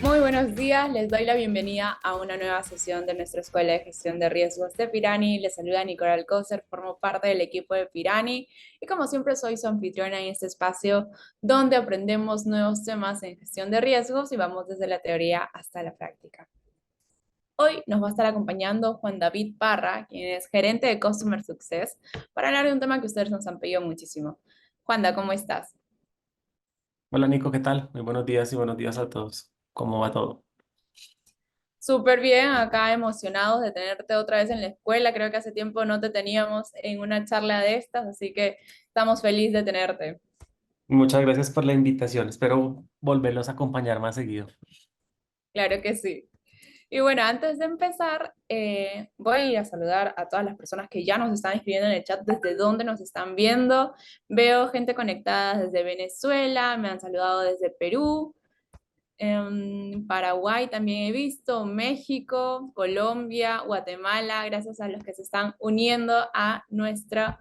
Muy buenos días, les doy la bienvenida a una nueva sesión de nuestra Escuela de Gestión de Riesgos de Pirani. Les saluda Nicola Alcócer, formo parte del equipo de Pirani y como siempre soy su anfitriona en este espacio donde aprendemos nuevos temas en gestión de riesgos y vamos desde la teoría hasta la práctica. Hoy nos va a estar acompañando Juan David Parra, quien es gerente de Customer Success, para hablar de un tema que ustedes nos han pedido muchísimo. Juanda, ¿cómo estás? Hola Nico, ¿qué tal? Muy buenos días y buenos días a todos. ¿Cómo va todo? Súper bien, acá emocionados de tenerte otra vez en la escuela. Creo que hace tiempo no te teníamos en una charla de estas, así que estamos felices de tenerte. Muchas gracias por la invitación. Espero volverlos a acompañar más seguido. Claro que sí. Y bueno, antes de empezar, voy a ir a saludar a todas las personas que ya nos están escribiendo en el chat desde dónde nos están viendo. Veo gente conectada desde Venezuela, me han saludado desde Perú, Paraguay también he visto, México, Colombia, Guatemala, gracias a los que se están uniendo a nuestra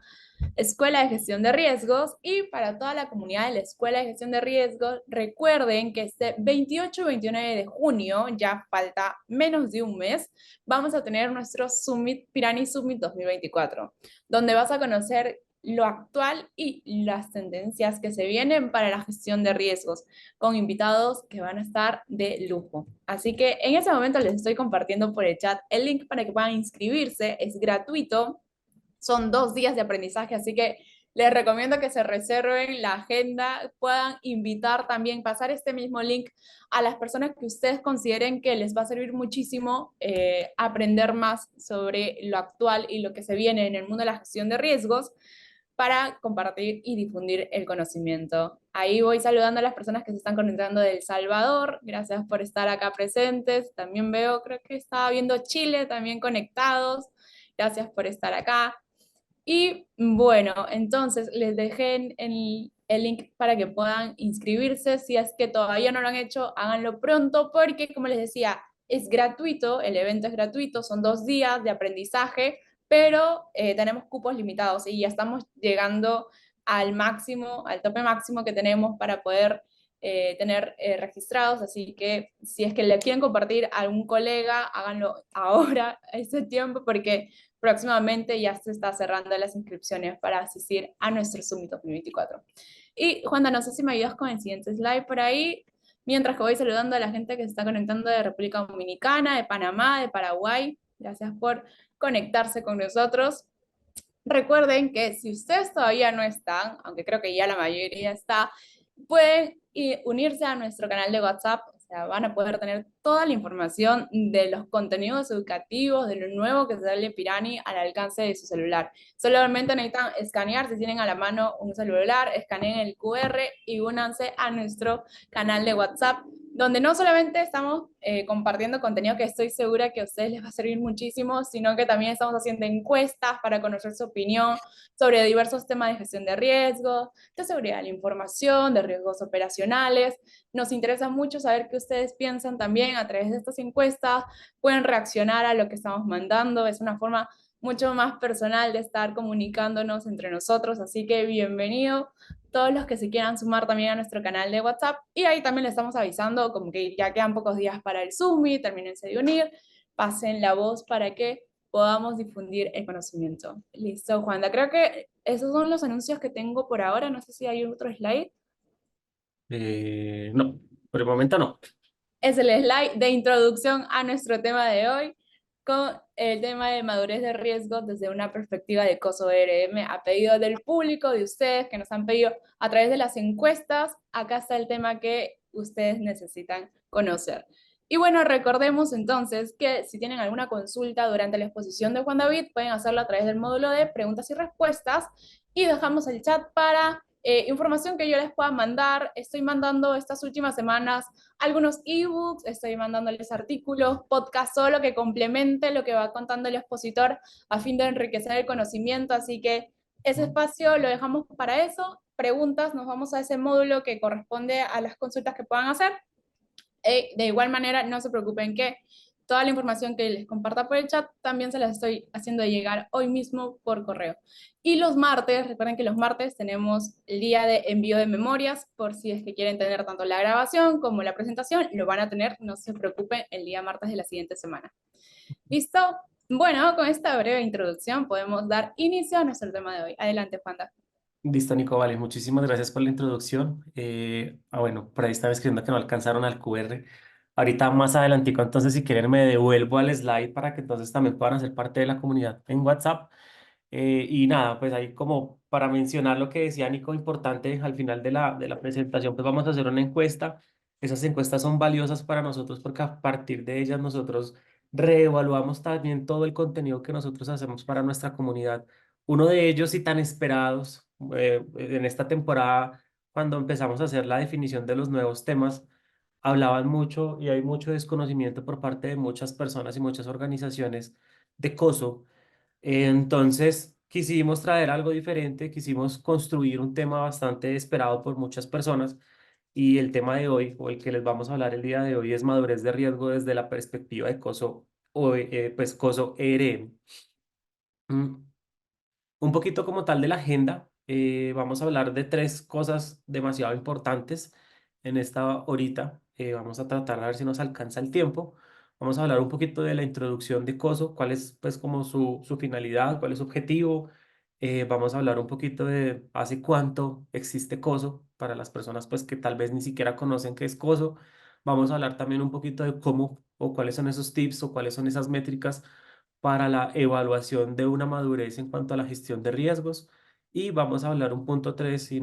Escuela de Gestión de Riesgos. Y para toda la comunidad de la Escuela de Gestión de Riesgos, recuerden que este 28 y 29 de junio, ya falta menos de un mes, vamos a tener nuestro Summit, Pirani Summit 2024, donde vas a conocer lo actual y las tendencias que se vienen para la gestión de riesgos, con invitados que van a estar de lujo. Así que en ese momento les estoy compartiendo por el chat el link para que puedan inscribirse, es gratuito, son 2 días de aprendizaje, así que les recomiendo que se reserven la agenda, puedan invitar también, pasar este mismo link a las personas que ustedes consideren que les va a servir muchísimo aprender más sobre lo actual y lo que se viene en el mundo de la gestión de riesgos para compartir y difundir el conocimiento. Ahí voy saludando a las personas que se están conectando de El Salvador. Gracias por estar acá presentes. También veo, creo que estaba viendo Chile también conectados. Gracias por estar acá. Y bueno, entonces les dejé en el link para que puedan inscribirse. Si es que todavía no lo han hecho, háganlo pronto porque, como les decía, es gratuito, el evento es gratuito, son 2 días de aprendizaje, pero tenemos cupos limitados y ya estamos llegando al máximo, al tope máximo que tenemos para poder tener registrados. Así que si es que le quieren compartir a algún colega, háganlo ahora, a ese tiempo, porque próximamente ya se está cerrando las inscripciones para asistir a nuestro Summit 2024. Y Juanda, no sé si me ayudas con el siguiente slide por ahí, mientras que voy saludando a la gente que se está conectando de República Dominicana, de Panamá, de Paraguay. Gracias por conectarse con nosotros. Recuerden que si ustedes todavía no están, aunque creo que ya la mayoría está, pueden unirse a nuestro canal de WhatsApp. O sea, van a poder tener toda la información de los contenidos educativos, de lo nuevo que sale Pirani al alcance de su celular. Solamente necesitan escanear, si tienen a la mano un celular, escaneen el QR y únanse a nuestro canal de WhatsApp, donde no solamente estamos compartiendo contenido que estoy segura que a ustedes les va a servir muchísimo, sino que también estamos haciendo encuestas para conocer su opinión sobre diversos temas de gestión de riesgos, de seguridad de la información, de riesgos operacionales. Nos interesa mucho saber qué ustedes piensan también a través de estas encuestas, pueden reaccionar a lo que estamos mandando, es una forma mucho más personal de estar comunicándonos entre nosotros, así que bienvenido todos los que se quieran sumar también a nuestro canal de WhatsApp y ahí también les estamos avisando como que ya quedan pocos días para el Zoom y termínense de unir, pasen la voz para que podamos difundir el conocimiento. Listo, Juanda. Creo que esos son los anuncios que tengo por ahora. No sé si hay otro slide. No, por el momento no. Es el slide de introducción a nuestro tema de hoy, con el tema de madurez de riesgos desde una perspectiva de COSO RM a pedido del público, de ustedes que nos han pedido a través de las encuestas. Acá está el tema que ustedes necesitan conocer. Y bueno, recordemos entonces que si tienen alguna consulta durante la exposición de Juan David, pueden hacerlo a través del módulo de preguntas y respuestas y dejamos el chat para información que yo les pueda mandar. Estoy mandando estas últimas semanas algunos ebooks, estoy mandándoles artículos, podcast solo que complemente lo que va contando el expositor a fin de enriquecer el conocimiento, así que ese espacio lo dejamos para eso. Preguntas, nos vamos a ese módulo que corresponde a las consultas que puedan hacer. De igual manera, no se preocupen que toda la información que les comparta por el chat también se las estoy haciendo llegar hoy mismo por correo. Y los martes, recuerden que los martes tenemos el día de envío de memorias, por si es que quieren tener tanto la grabación como la presentación, lo van a tener, no se preocupen, el día martes de la siguiente semana. ¿Listo? Bueno, con esta breve introducción podemos dar inicio a nuestro tema de hoy. Adelante, Juanda. Listo, Nico, vale, muchísimas gracias por la introducción. Bueno, por ahí estaba escribiendo que no alcanzaron al QR. Ahorita más adelantico, entonces si quieren me devuelvo al slide para que entonces también puedan hacer parte de la comunidad en WhatsApp. Y nada, pues ahí como para mencionar lo que decía Nico, importante al final de la presentación, pues vamos a hacer una encuesta. Esas encuestas son valiosas para nosotros porque a partir de ellas nosotros reevaluamos también todo el contenido que nosotros hacemos para nuestra comunidad. Uno de ellos y tan esperados en esta temporada, cuando empezamos a hacer la definición de los nuevos temas, hablaban mucho y hay mucho desconocimiento por parte de muchas personas y muchas organizaciones de COSO. Entonces, quisimos traer algo diferente, quisimos construir un tema bastante esperado por muchas personas y el tema de hoy, o el que les vamos a hablar el día de hoy, es madurez de riesgo desde la perspectiva de COSO, pues COSO ERM. Un poquito como tal de la agenda, vamos a hablar de tres cosas demasiado importantes en esta horita. Vamos a tratar a ver si nos alcanza el tiempo. Vamos a hablar un poquito de la introducción de COSO, cuál es pues como su finalidad, cuál es su objetivo. Vamos a hablar un poquito de hace cuánto existe COSO para las personas pues que tal vez ni siquiera conocen qué es COSO. Vamos a hablar también un poquito de cómo o cuáles son esos tips o cuáles son esas métricas para la evaluación de una madurez en cuanto a la gestión de riesgos. Y vamos a hablar un punto 3 y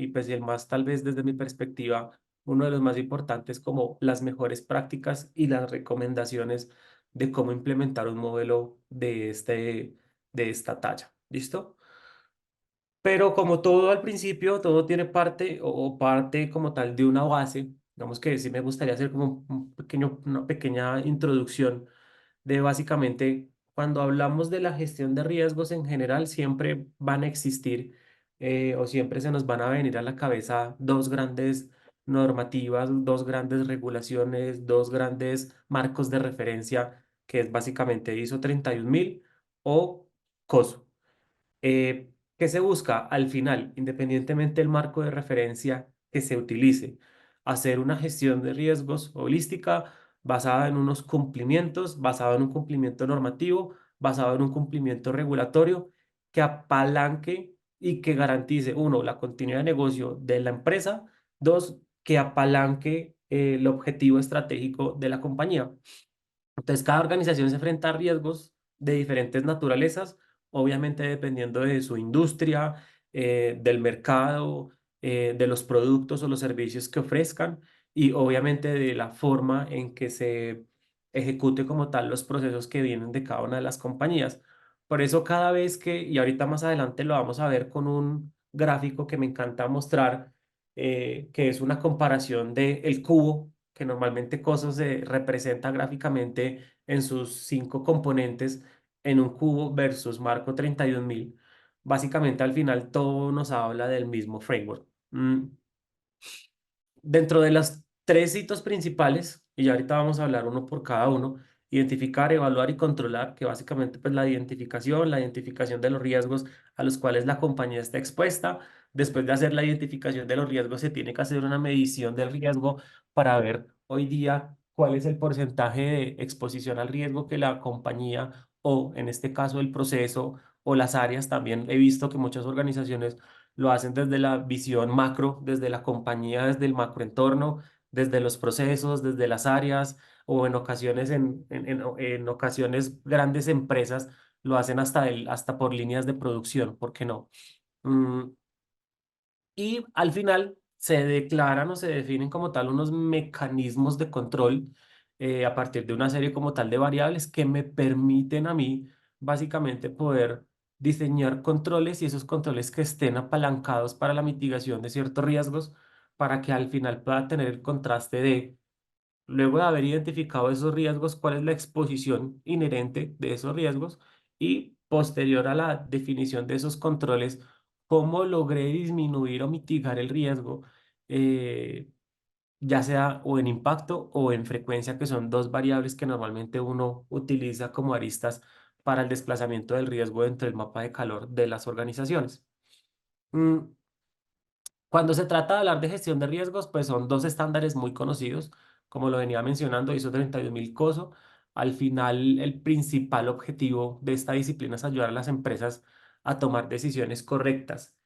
pues y el más tal vez desde mi perspectiva, uno de los más importantes como las mejores prácticas y las recomendaciones de cómo implementar un modelo de esta talla. ¿Listo? Pero como todo al principio, todo tiene parte o parte como tal de una base. Digamos que sí me gustaría hacer como una pequeña introducción de básicamente cuando hablamos de la gestión de riesgos en general, siempre van a existir o siempre se nos van a venir a la cabeza dos grandes normativas, dos grandes regulaciones, dos grandes marcos de referencia, que es básicamente ISO 31000 o COSO. ¿Qué se busca? Al final, independientemente del marco de referencia que se utilice, hacer una gestión de riesgos holística basada en unos cumplimientos, basado en un cumplimiento normativo, basado en un cumplimiento regulatorio que apalanque y que garantice, uno, la continuidad de negocio de la empresa, dos, que apalanque el objetivo estratégico de la compañía. Entonces, cada organización se enfrenta a riesgos de diferentes naturalezas, obviamente dependiendo de su industria, del mercado, de los productos o los servicios que ofrezcan y obviamente de la forma en que se ejecute como tal los procesos que vienen de cada una de las compañías. Por eso cada vez y ahorita más adelante lo vamos a ver con un gráfico que me encanta mostrar, que es una comparación de el cubo que normalmente COSO se representa gráficamente en sus cinco componentes en un cubo versus marco 31000. Básicamente al final todo nos habla del mismo framework. Dentro de las tres hitos principales, y ya ahorita vamos a hablar uno por cada uno, identificar, evaluar y controlar, que básicamente pues la identificación de los riesgos a los cuales la compañía está expuesta. Después de hacer la identificación de los riesgos, se tiene que hacer una medición del riesgo para ver hoy día cuál es el porcentaje de exposición al riesgo que la compañía o en este caso el proceso o las áreas. También he visto que muchas organizaciones lo hacen desde la visión macro, desde la compañía, desde el macroentorno, desde los procesos, desde las áreas, o en ocasiones, en ocasiones grandes empresas lo hacen hasta por líneas de producción, ¿por qué no? Mm, y al final se declaran o se definen como tal unos mecanismos de control a partir de una serie como tal de variables que me permiten a mí básicamente poder diseñar controles y esos controles que estén apalancados para la mitigación de ciertos riesgos para que al final pueda tener el contraste de, luego de haber identificado esos riesgos, cuál es la exposición inherente de esos riesgos y posterior a la definición de esos controles, cómo logré disminuir o mitigar el riesgo, eh, ya sea o en impacto o en frecuencia, que son dos variables que normalmente uno utiliza como aristas para el desplazamiento del riesgo dentro del mapa de calor de las organizaciones. Mm, Cuando se trata de hablar de gestión de riesgos, pues son dos estándares muy conocidos, como lo venía mencionando, ISO 32000 COSO. Al final, el principal objetivo de esta disciplina es ayudar a las empresas a tomar decisiones correctas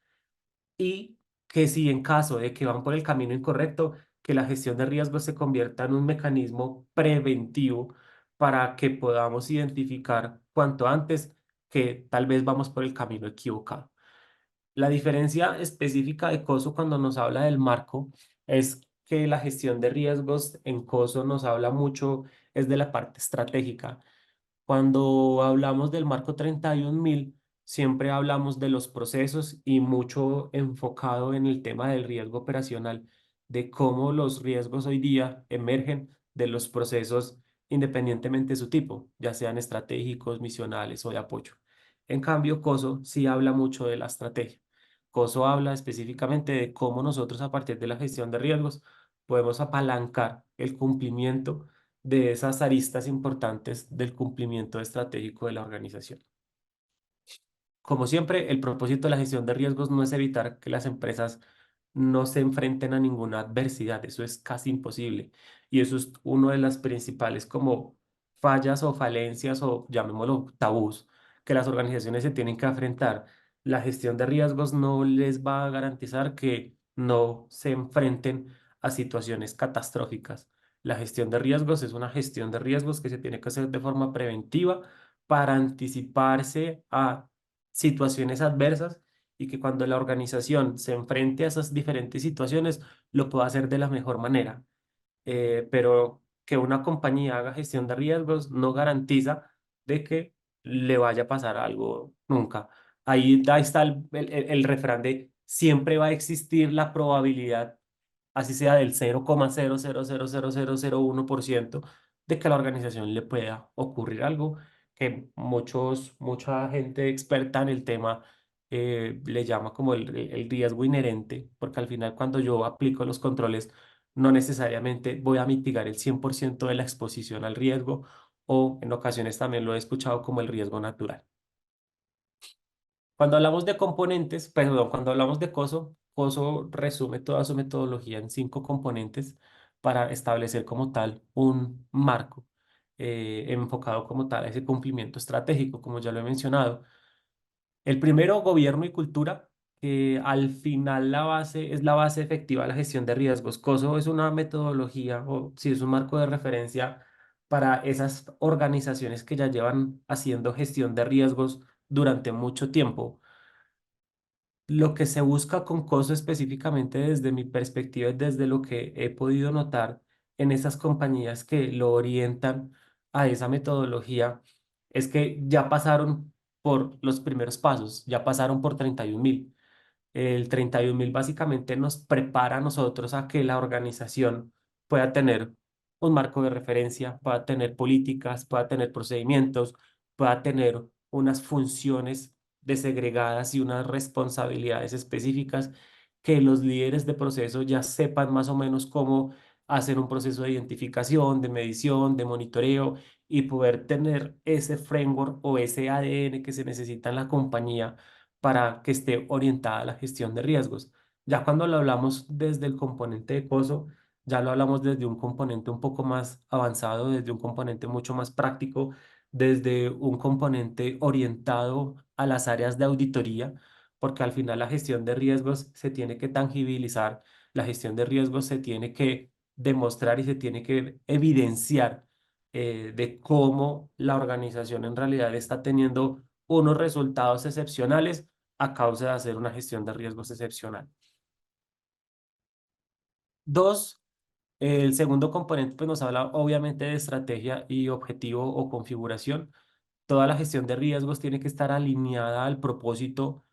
y que si en caso de que van por el camino incorrecto, que la gestión de riesgos se convierta en un mecanismo preventivo para que podamos identificar cuanto antes que tal vez vamos por el camino equivocado. La diferencia específica de COSO cuando nos habla del marco es que la gestión de riesgos en COSO nos habla mucho, es de la parte estratégica. Cuando hablamos del marco 31000, siempre hablamos de los procesos y mucho enfocado en el tema del riesgo operacional, de cómo los riesgos hoy día emergen de los procesos independientemente de su tipo, ya sean estratégicos, misionales o de apoyo. En cambio, COSO sí habla mucho de la estrategia. COSO habla específicamente de cómo nosotros a partir de la gestión de riesgos podemos apalancar el cumplimiento de esas aristas importantes del cumplimiento estratégico de la organización. Como siempre, el propósito de la gestión de riesgos no es evitar que las empresas no se enfrenten a ninguna adversidad, eso es casi imposible. Y eso es uno de las principales como fallas o falencias o llamémoslo tabús que las organizaciones se tienen que enfrentar. La gestión de riesgos no les va a garantizar que no se enfrenten a situaciones catastróficas. La gestión de riesgos es una gestión de riesgos que se tiene que hacer de forma preventiva para anticiparse a situaciones adversas y que cuando la organización se enfrente a esas diferentes situaciones lo pueda hacer de la mejor manera. Pero que una compañía haga gestión de riesgos no garantiza de que le vaya a pasar algo nunca. Ahí está el refrán de siempre va a existir la probabilidad, así sea del 0,0000001% de que a la organización le pueda ocurrir algo que mucha gente experta en el tema le llama como el riesgo inherente, porque al final cuando yo aplico los controles no necesariamente voy a mitigar el 100% de la exposición al riesgo o en ocasiones también lo he escuchado como el riesgo natural. Cuando hablamos de componentes, perdón, cuando hablamos de COSO, COSO resume toda su metodología en 5 componentes para establecer como tal un marco enfocado como tal a ese cumplimiento estratégico, como ya lo he mencionado. El primero, gobierno y cultura, que al final la base es la base efectiva de la gestión de riesgos. COSO es una metodología o si es un marco de referencia para esas organizaciones que ya llevan haciendo gestión de riesgos durante mucho tiempo. Lo que se busca con COSO específicamente desde mi perspectiva y desde lo que he podido notar en esas compañías que lo orientan a esa metodología es que ya pasaron por los primeros pasos, ya pasaron por 31000. El 31000 básicamente nos prepara a nosotros a que la organización pueda tener un marco de referencia, pueda tener políticas, pueda tener procedimientos, pueda tener unas funciones desegregadas y unas responsabilidades específicas que los líderes de proceso ya sepan más o menos cómo hacer un proceso de identificación, de medición, de monitoreo y poder tener ese framework o ese ADN que se necesita en la compañía para que esté orientada a la gestión de riesgos. Ya cuando lo hablamos desde el componente de COSO, ya lo hablamos desde un componente un poco más avanzado, desde un componente mucho más práctico, desde un componente orientado a las áreas de auditoría, porque al final la gestión de riesgos se tiene que tangibilizar, la gestión de riesgos se tiene que demostrar y se tiene que evidenciar de cómo la organización en realidad está teniendo unos resultados excepcionales a causa de hacer una gestión de riesgos excepcional. Dos, el segundo componente pues, nos habla obviamente de estrategia y objetivo o configuración. Toda la gestión de riesgos tiene que estar alineada al propósito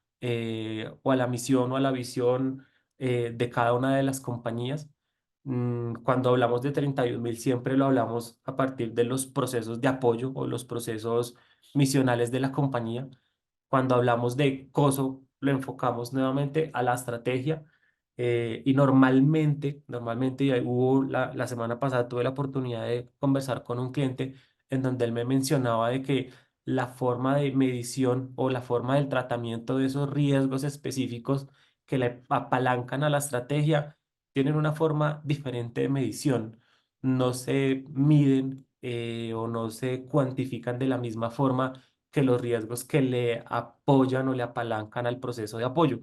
o a la misión o a la visión de cada una de las compañías. Cuando hablamos de 31000 siempre lo hablamos a partir de los procesos de apoyo o los procesos misionales de la compañía. Cuando hablamos de COSO, lo enfocamos nuevamente a la estrategia Y normalmente, y ahí hubo la semana pasada tuve la oportunidad de conversar con un cliente en donde él me mencionaba de que la forma de medición o la forma del tratamiento de esos riesgos específicos que le apalancan a la estrategia tienen una forma diferente de medición. No se miden o no se cuantifican de la misma forma que los riesgos que le apoyan o le apalancan al proceso de apoyo.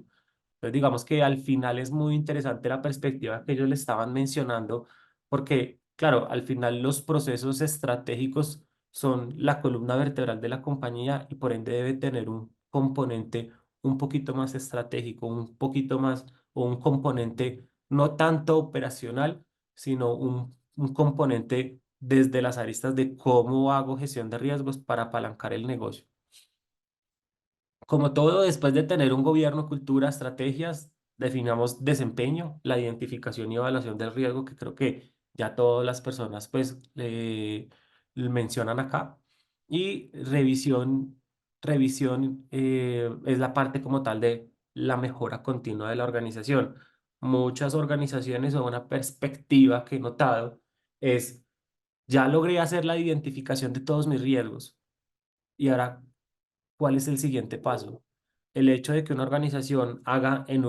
Entonces, digamos que al final es muy interesante la perspectiva que ellos le estaban mencionando, porque, claro, al final los procesos estratégicos son la columna vertebral de la compañía y por ende debe tener un componente un poquito más estratégico, un poquito más, o un componente no tanto operacional, sino un componente desde las aristas de cómo hago gestión de riesgos para apalancar el negocio. Como todo, después de tener un gobierno, cultura, estrategias, definamos desempeño, la identificación y evaluación del riesgo, que creo que ya todas las personas pues mencionan acá. Y revisión es la parte como tal de la mejora continua de la organización. Muchas organizaciones o una perspectiva que he notado es, ya logré hacer la identificación de todos mis riesgos y ahora, ¿cuál es el siguiente paso? El hecho de que una organización haga en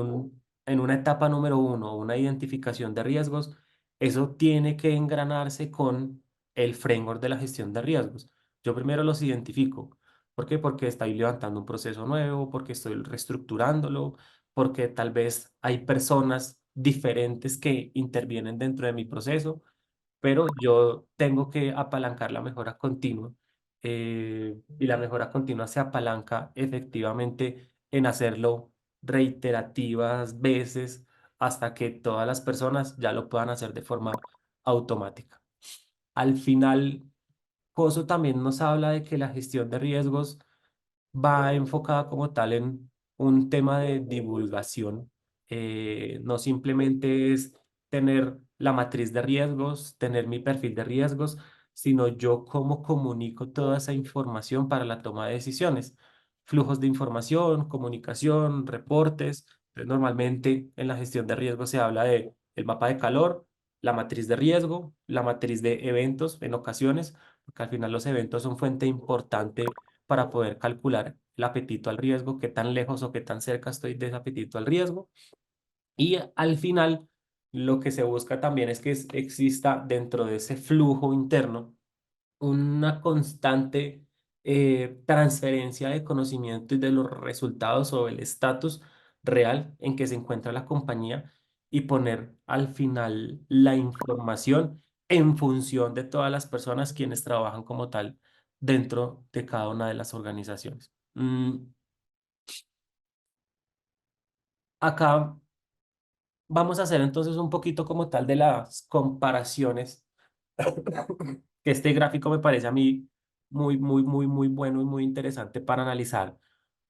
una etapa número uno una identificación de riesgos, eso tiene que engranarse con el framework de la gestión de riesgos. Yo primero los identifico. ¿Por qué? Porque estoy levantando un proceso nuevo, porque estoy reestructurándolo, porque tal vez hay personas diferentes que intervienen dentro de mi proceso, pero yo tengo que apalancar la mejora continua. Y la mejora continua se apalanca efectivamente en hacerlo reiterativas veces hasta que todas las personas ya lo puedan hacer de forma automática. Al final, Coso también nos habla de que la gestión de riesgos va enfocada como tal en un tema de divulgación. No simplemente es tener la matriz de riesgos, tener mi perfil de riesgos, sino yo cómo comunico toda esa información para la toma de decisiones. Flujos de información, comunicación, reportes. Entonces, normalmente en la gestión de riesgos se habla de el mapa de calor, la matriz de riesgo, la matriz de eventos en ocasiones, porque al final los eventos son fuente importante para poder calcular el apetito al riesgo, qué tan lejos o qué tan cerca estoy de ese apetito al riesgo. Y al final, lo que se busca también es que exista dentro de ese flujo interno una constante transferencia de conocimiento y de los resultados o el estatus real en que se encuentra la compañía y poner al final la información en función de todas las personas quienes trabajan como tal dentro de cada una de las organizaciones. Acá vamos a hacer entonces un poquito como tal de las comparaciones, que este gráfico me parece a mí muy bueno y muy interesante para analizar,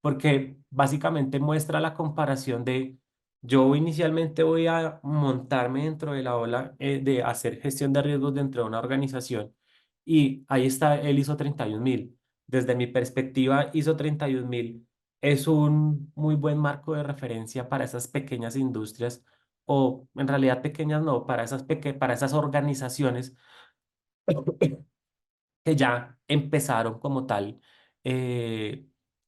porque básicamente muestra la comparación de, yo inicialmente voy a montarme dentro de la ola de hacer gestión de riesgos dentro de una organización y ahí está el ISO 31000. Desde mi perspectiva, ISO 31000 es un muy buen marco de referencia para esas pequeñas industrias o en realidad pequeñas no, para esas organizaciones que ya empezaron como tal eh,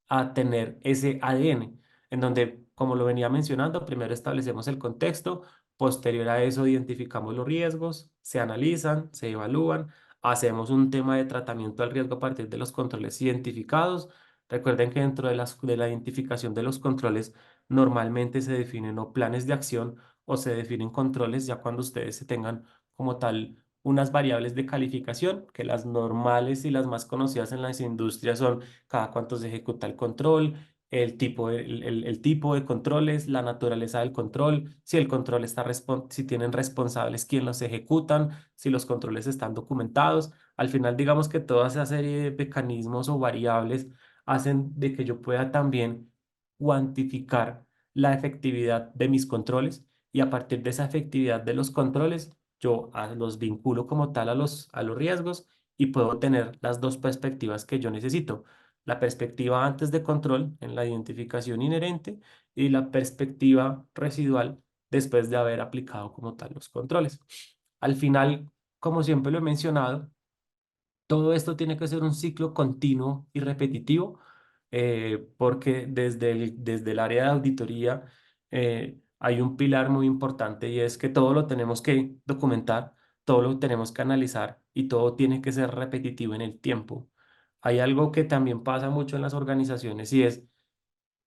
a tener ese ADN, en donde, como lo venía mencionando, primero establecemos el contexto, posterior a eso identificamos los riesgos, se analizan, se evalúan, hacemos un tema de tratamiento al riesgo a partir de los controles identificados. Recuerden que dentro de la identificación de los controles normalmente se definen o planes de acción o se definen controles ya cuando ustedes se tengan como tal unas variables de calificación, que las normales y las más conocidas en las industrias son cada cuánto se ejecuta el control, el tipo de controles, la naturaleza del control, si el control está si tienen responsables quién los ejecutan, si los controles están documentados. Al final, digamos que toda esa serie de mecanismos o variables hacen de que yo pueda también cuantificar la efectividad de mis controles y a partir de esa efectividad de los controles yo los vinculo como tal a los riesgos y puedo tener las dos perspectivas que yo necesito. La perspectiva antes de control en la identificación inherente y la perspectiva residual después de haber aplicado como tal los controles. Al final, como siempre lo he mencionado, todo esto tiene que ser un ciclo continuo y repetitivo, porque desde el área de auditoría hay un pilar muy importante y es que todo lo tenemos que documentar, todo lo tenemos que analizar y todo tiene que ser repetitivo en el tiempo. Hay algo que también pasa mucho en las organizaciones y es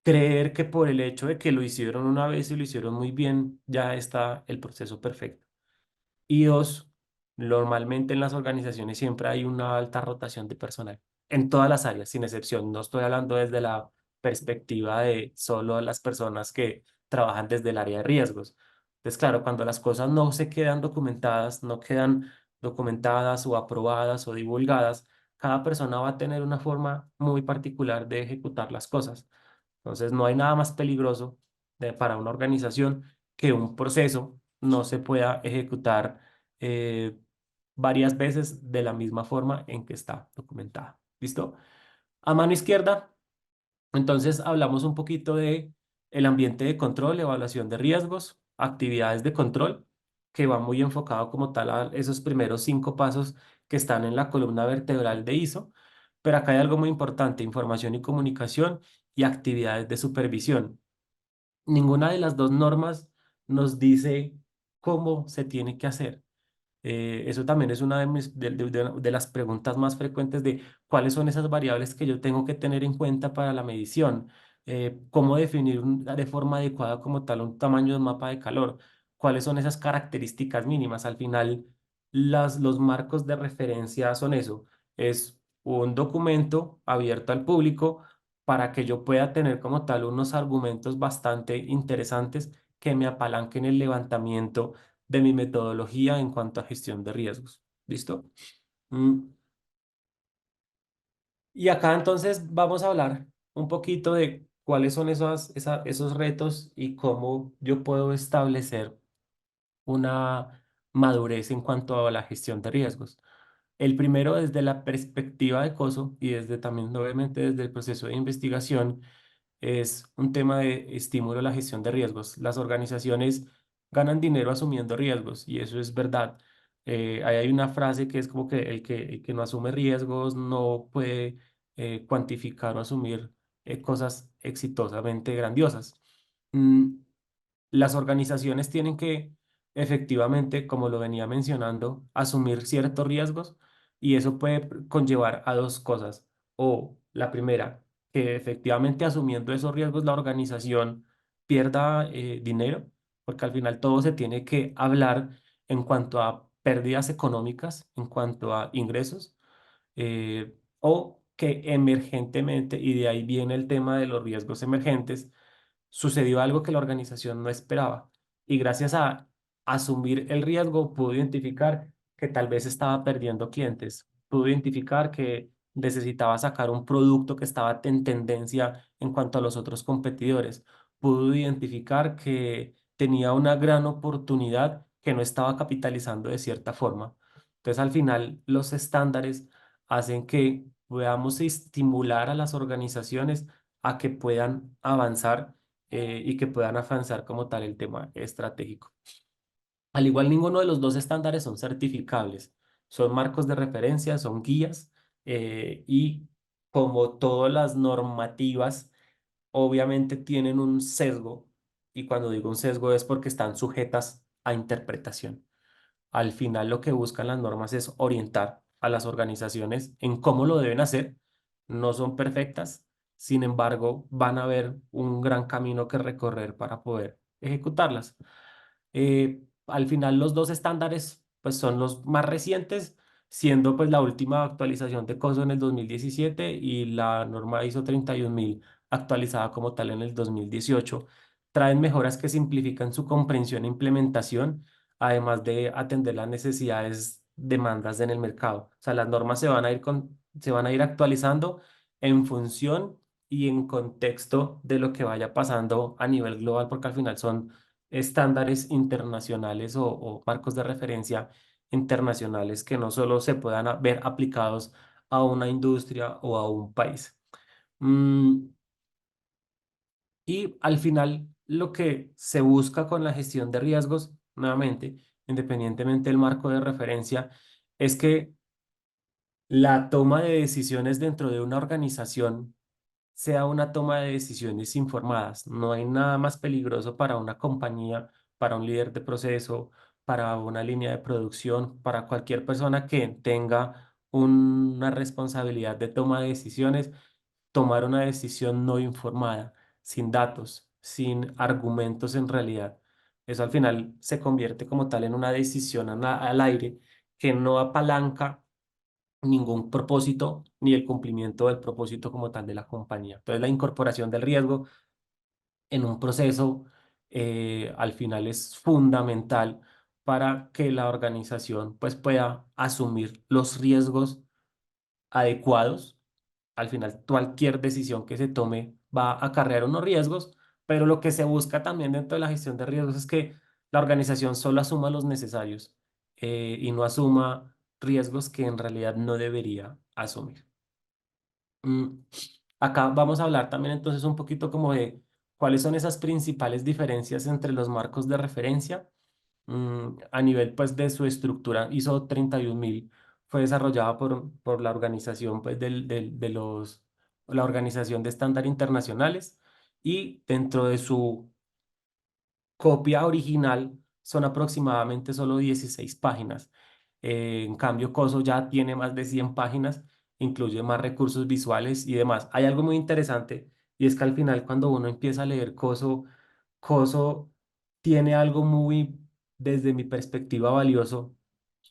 creer que por el hecho de que lo hicieron una vez y lo hicieron muy bien, ya está el proceso perfecto. Y dos, normalmente en las organizaciones siempre hay una alta rotación de personal, en todas las áreas, sin excepción. No estoy hablando desde la perspectiva de solo las personas que trabajan desde el área de riesgos. Entonces, claro, cuando las cosas no se quedan documentadas, no quedan documentadas o aprobadas o divulgadas, cada persona va a tener una forma muy particular de ejecutar las cosas. Entonces, no hay nada más peligroso para una organización que un proceso no se pueda ejecutar eh, varias veces de la misma forma en que está documentada. ¿Listo? A mano izquierda, entonces hablamos un poquito de el ambiente de control, evaluación de riesgos, actividades de control, que va muy enfocado como tal a esos primeros 5 pasos que están en la columna vertebral de ISO. Pero acá hay algo muy importante: información y comunicación y actividades de supervisión. Ninguna de las dos normas nos dice cómo se tiene que hacer. Eso también es una de las preguntas más frecuentes de cuáles son esas variables que yo tengo que tener en cuenta para la medición. Cómo definir de forma adecuada como tal un tamaño de mapa de calor, cuáles son esas características mínimas. Al final, los marcos de referencia son eso: es un documento abierto al público para que yo pueda tener como tal unos argumentos bastante interesantes que me apalanquen el levantamiento de mi metodología en cuanto a gestión de riesgos. ¿Listo? Mm, Y acá entonces vamos a hablar un poquito de cuáles son esos retos y cómo yo puedo establecer una madurez en cuanto a la gestión de riesgos. El primero, desde la perspectiva de COSO y desde también, obviamente, desde el proceso de investigación, es un tema de estímulo a la gestión de riesgos. Las organizaciones ganan dinero asumiendo riesgos y eso es verdad. Ahí hay una frase que es como que el que no asume riesgos no puede cuantificar o asumir cosas exitosamente grandiosas. Mm, las organizaciones tienen que efectivamente, como lo venía mencionando, asumir ciertos riesgos y eso puede conllevar a dos cosas. O la primera, que efectivamente asumiendo esos riesgos la organización pierda dinero, porque al final todo se tiene que hablar en cuanto a pérdidas económicas, en cuanto a ingresos, o que emergentemente, y de ahí viene el tema de los riesgos emergentes, sucedió algo que la organización no esperaba y gracias a asumir el riesgo pudo identificar que tal vez estaba perdiendo clientes, pudo identificar que necesitaba sacar un producto que estaba en tendencia en cuanto a los otros competidores, pudo identificar que tenía una gran oportunidad que no estaba capitalizando de cierta forma. Entonces, al final, los estándares hacen que podamos estimular a las organizaciones a que puedan avanzar y que puedan avanzar como tal el tema estratégico. Al igual, ninguno de los dos estándares son certificables, son marcos de referencia, son guías y como todas las normativas, obviamente tienen un sesgo y cuando digo un sesgo es porque están sujetas a interpretación. Al final lo que buscan las normas es orientar a las organizaciones en cómo lo deben hacer. No son perfectas, sin embargo, van a haber un gran camino que recorrer para poder ejecutarlas. Al final los dos estándares pues son los más recientes, siendo pues la última actualización de COSO en el 2017 y la norma ISO 31000 actualizada como tal en el 2018. Traen mejoras que simplifican su comprensión e implementación, además de atender las necesidades demandas en el mercado. O sea, las normas se van a ir actualizando en función y en contexto de lo que vaya pasando a nivel global, porque al final son estándares internacionales o marcos de referencia internacionales que no solo se puedan ver aplicados a una industria o a un país. Mm, y al final lo que se busca con la gestión de riesgos, nuevamente, independientemente del marco de referencia, es que la toma de decisiones dentro de una organización sea una toma de decisiones informadas. No hay nada más peligroso para una compañía, para un líder de proceso, para una línea de producción, para cualquier persona que tenga una responsabilidad de toma de decisiones, tomar una decisión no informada, sin datos, sin argumentos en realidad. Eso al final se convierte como tal en una decisión al aire que no apalanca ningún propósito ni el cumplimiento del propósito como tal de la compañía. Entonces, la incorporación del riesgo en un proceso al final es fundamental para que la organización pues pueda asumir los riesgos adecuados. Al final, cualquier decisión que se tome va a acarrear unos riesgos, pero lo que se busca también dentro de la gestión de riesgos es que la organización solo asuma los necesarios y no asuma riesgos que en realidad no debería asumir. Mm, Acá vamos a hablar también entonces un poquito como de cuáles son esas principales diferencias entre los marcos de referencia a nivel pues de su estructura. ISO 31000 fue desarrollada por la organización pues la Organización de Estándar Internacionales y dentro de su copia original son aproximadamente solo 16 páginas. En cambio, Coso ya tiene más de 100 páginas, incluye más recursos visuales y demás. Hay algo muy interesante y es que al final cuando uno empieza a leer Coso, Coso tiene algo muy, desde mi perspectiva, valioso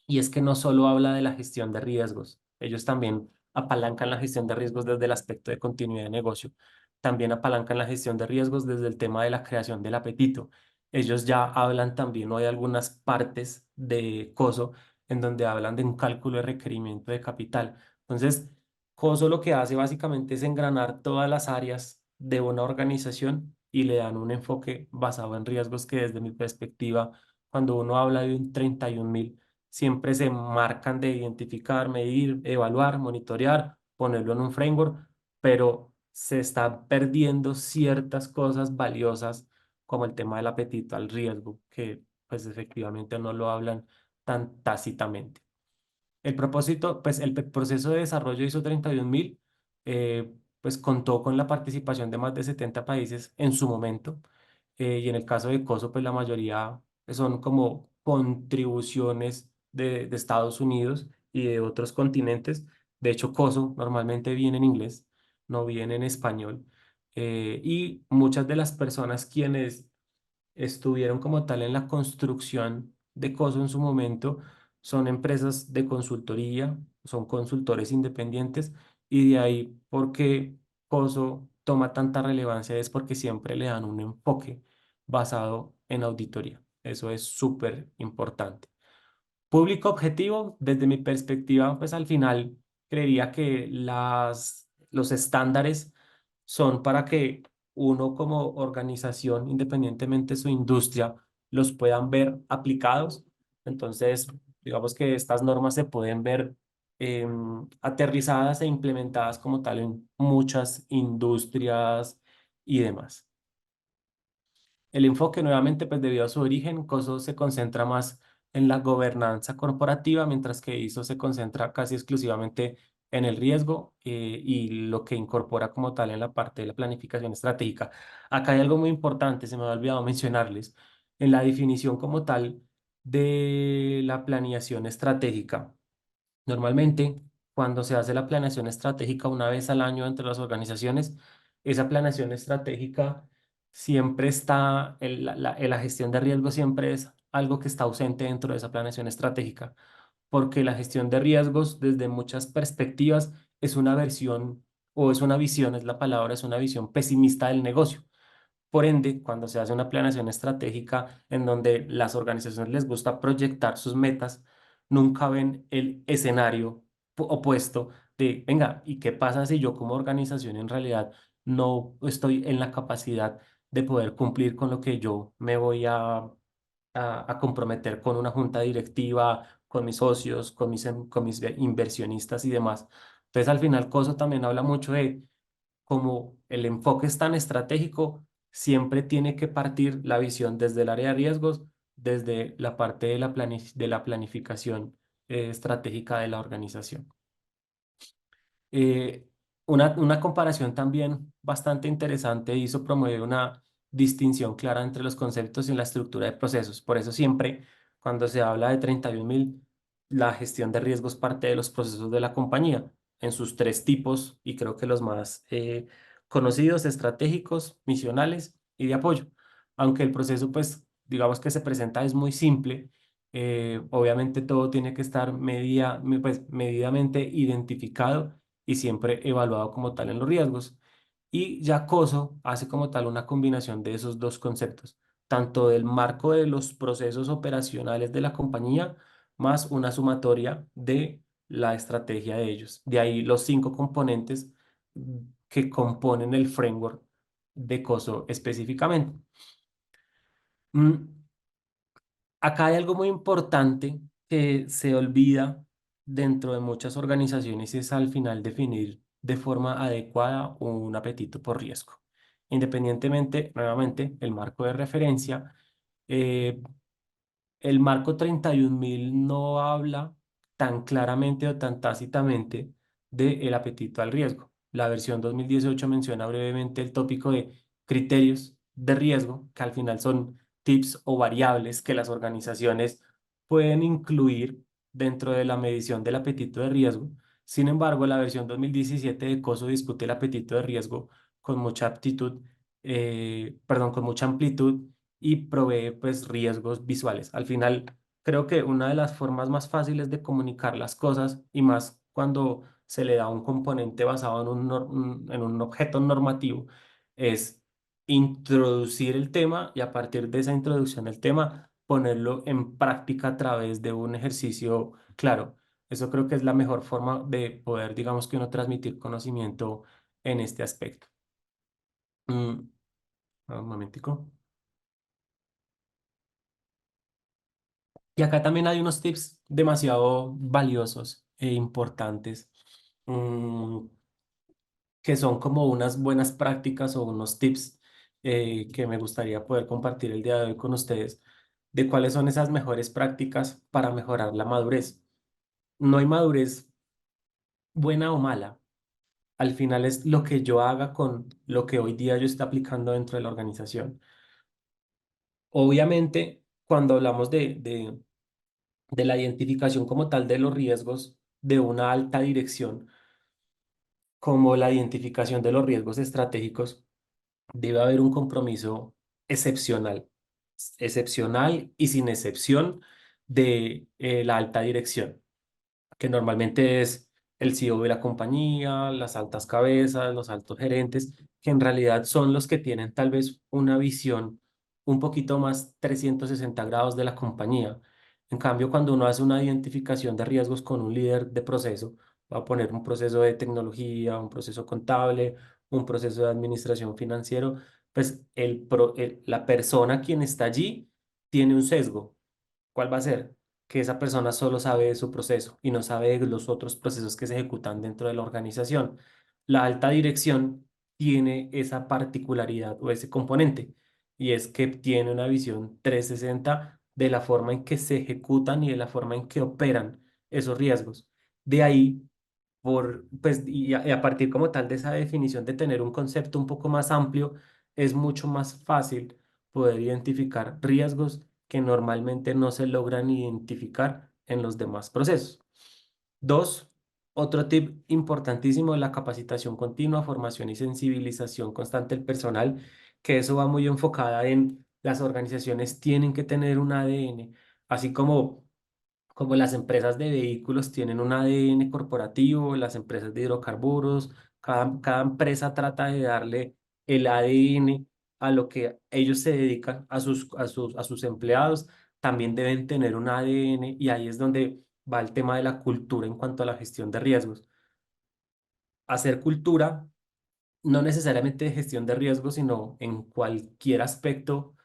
y es que no solo habla de la gestión de riesgos, ellos también apalancan la gestión de riesgos desde el aspecto de continuidad de negocio, también apalancan la gestión de riesgos desde el tema de la creación del apetito. Ellos ya hablan también, o hay algunas partes de COSO en donde hablan de un cálculo de requerimiento de capital. Entonces, COSO lo que hace básicamente es engranar todas las áreas de una organización y le dan un enfoque basado en riesgos que desde mi perspectiva, cuando uno habla de un 31.000, siempre se marcan de identificar, medir, evaluar, monitorear, ponerlo en un framework, pero se están perdiendo ciertas cosas valiosas como el tema del apetito al riesgo, que pues efectivamente no lo hablan tan tácitamente. El propósito, pues proceso de desarrollo ISO 31000, pues contó con la participación de más de 70 países en su momento, y en el caso de COSO, pues la mayoría son como contribuciones de Estados Unidos y de otros continentes. De hecho, COSO normalmente viene en inglés, no viene en español, y muchas de las personas quienes estuvieron como tal en la construcción de COSO en su momento, son empresas de consultoría, son consultores independientes y de ahí porque COSO toma tanta relevancia es porque siempre le dan un enfoque basado en auditoría. Eso es súper importante. Público objetivo, desde mi perspectiva, pues al final creería que los estándares son para que uno como organización, independientemente de su industria, los puedan ver aplicados. Entonces, digamos que estas normas se pueden ver aterrizadas e implementadas como tal en muchas industrias y demás. El enfoque, nuevamente, pues debido a su origen, COSO se concentra más en la gobernanza corporativa, mientras que ISO se concentra casi exclusivamente en el riesgo y lo que incorpora como tal en la parte de la planificación estratégica. Acá hay algo muy importante, se me había olvidado mencionarles, en la definición como tal de la planeación estratégica. Normalmente, cuando se hace la planeación estratégica una vez al año entre las organizaciones, esa planeación estratégica siempre está, la gestión de riesgo siempre es algo que está ausente dentro de esa planeación estratégica, porque la gestión de riesgos desde muchas perspectivas es una versión o es una visión, es la palabra, es una visión pesimista del negocio. Por ende, cuando se hace una planeación estratégica en donde las organizaciones les gusta proyectar sus metas, nunca ven el escenario opuesto de, venga, ¿y qué pasa si yo como organización en realidad no estoy en la capacidad de poder cumplir con lo que yo me voy a comprometer con una junta directiva, con mis socios, con mis inversionistas y demás? Entonces, al final, COSO también habla mucho de como el enfoque es tan estratégico, siempre tiene que partir la visión desde el área de riesgos, desde la parte de de la planificación estratégica de la organización. Eh, una comparación también bastante interesante hizo promover una distinción clara entre los conceptos y la estructura de procesos. Por eso siempre, cuando se habla de 31.000, la gestión de riesgos parte de los procesos de la compañía en sus tres tipos y creo que los más conocidos, estratégicos, misionales y de apoyo. Aunque el proceso, pues, digamos que se presenta es muy simple. Obviamente todo tiene que estar pues, medidamente identificado y siempre evaluado como tal en los riesgos. Y ya COSO hace como tal una combinación de esos dos conceptos, tanto del marco de los procesos operacionales de la compañía, más una sumatoria de la estrategia de ellos. De ahí los 5 componentes que componen el framework de COSO específicamente. Mm, Acá hay algo muy importante que se olvida dentro de muchas organizaciones y es al final definir de forma adecuada un apetito por riesgo. Independientemente, nuevamente, el marco de referencia, eh, el marco 31.000 no habla tan claramente o tan tácitamente del apetito al riesgo. La versión 2018 menciona brevemente el tópico de criterios de riesgo, que al final son tips o variables que las organizaciones pueden incluir dentro de la medición del apetito de riesgo. Sin embargo, la versión 2017 de COSO discute el apetito de riesgo con mucha aptitud, perdón, con mucha amplitud y provee pues riesgos visuales. Al final, creo que una de las formas más fáciles de comunicar las cosas y más cuando se le da un componente basado en en un objeto normativo es introducir el tema y a partir de esa introducción del tema ponerlo en práctica a través de un ejercicio claro. Eso creo que es la mejor forma de poder, digamos que uno transmitir conocimiento en este aspecto. Mm, un momentico. Y acá también hay unos tips demasiado valiosos e importantes, mm, que son como unas buenas prácticas o unos tips que me gustaría poder compartir el día de hoy con ustedes de cuáles son esas mejores prácticas para mejorar la madurez. No hay madurez buena o mala. Al final es lo que yo haga con lo que hoy día yo estoy aplicando dentro de la organización. Obviamente, cuando hablamos de la identificación como tal de los riesgos de una alta dirección, como la identificación de los riesgos estratégicos, debe haber un compromiso excepcional, excepcional y sin excepción de la alta dirección, que normalmente es el CEO de la compañía, las altas cabezas, los altos gerentes, que en realidad son los que tienen tal vez una visión un poquito más 360 grados de la compañía. En cambio, cuando uno hace una identificación de riesgos con un líder de proceso, va a poner un proceso de tecnología, un proceso contable, un proceso de administración financiero, pues la persona quien está allí tiene un sesgo. ¿Cuál va a ser? Que esa persona solo sabe de su proceso y no sabe de los otros procesos que se ejecutan dentro de la organización. La alta dirección tiene esa particularidad o ese componente y es que tiene una visión 360 de la forma en que se ejecutan y de la forma en que operan esos riesgos. De ahí, pues, y a partir como tal de esa definición de tener un concepto un poco más amplio, es mucho más fácil poder identificar riesgos que normalmente no se logran identificar en los demás procesos. Dos, otro tip importantísimo es la capacitación continua, formación y sensibilización constante del personal, que eso va muy enfocada en las organizaciones tienen que tener un ADN, así como las empresas de vehículos tienen un ADN corporativo, las empresas de hidrocarburos, cada empresa trata de darle el ADN a lo que ellos se dedican, a sus empleados, también deben tener un ADN y ahí es donde va el tema de la cultura en cuanto a la gestión de riesgos. Hacer cultura no necesariamente de gestión de riesgos, sino en cualquier aspecto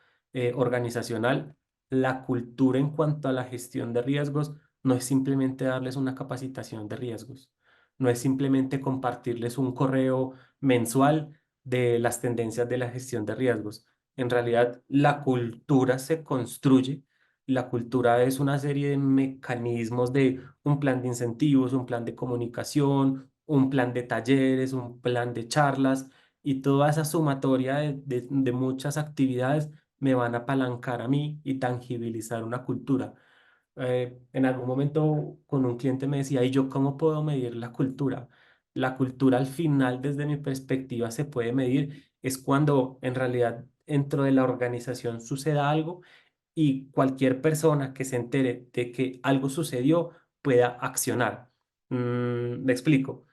organizacional, la cultura en cuanto a la gestión de riesgos no es simplemente darles una capacitación de riesgos, no es simplemente compartirles un correo mensual de las tendencias de la gestión de riesgos. En realidad, la cultura se construye. La cultura es una serie de mecanismos de un plan de incentivos, un plan de comunicación, un plan de talleres, un plan de charlas y toda esa sumatoria de muchas actividades me van a apalancar a mí y tangibilizar una cultura. En algún momento con un cliente me decía, ¿y yo cómo puedo medir la cultura? La cultura al final, desde mi perspectiva, se puede medir. Es cuando en realidad dentro de la organización suceda algo y cualquier persona que se entere de que algo sucedió pueda accionar. Me explico.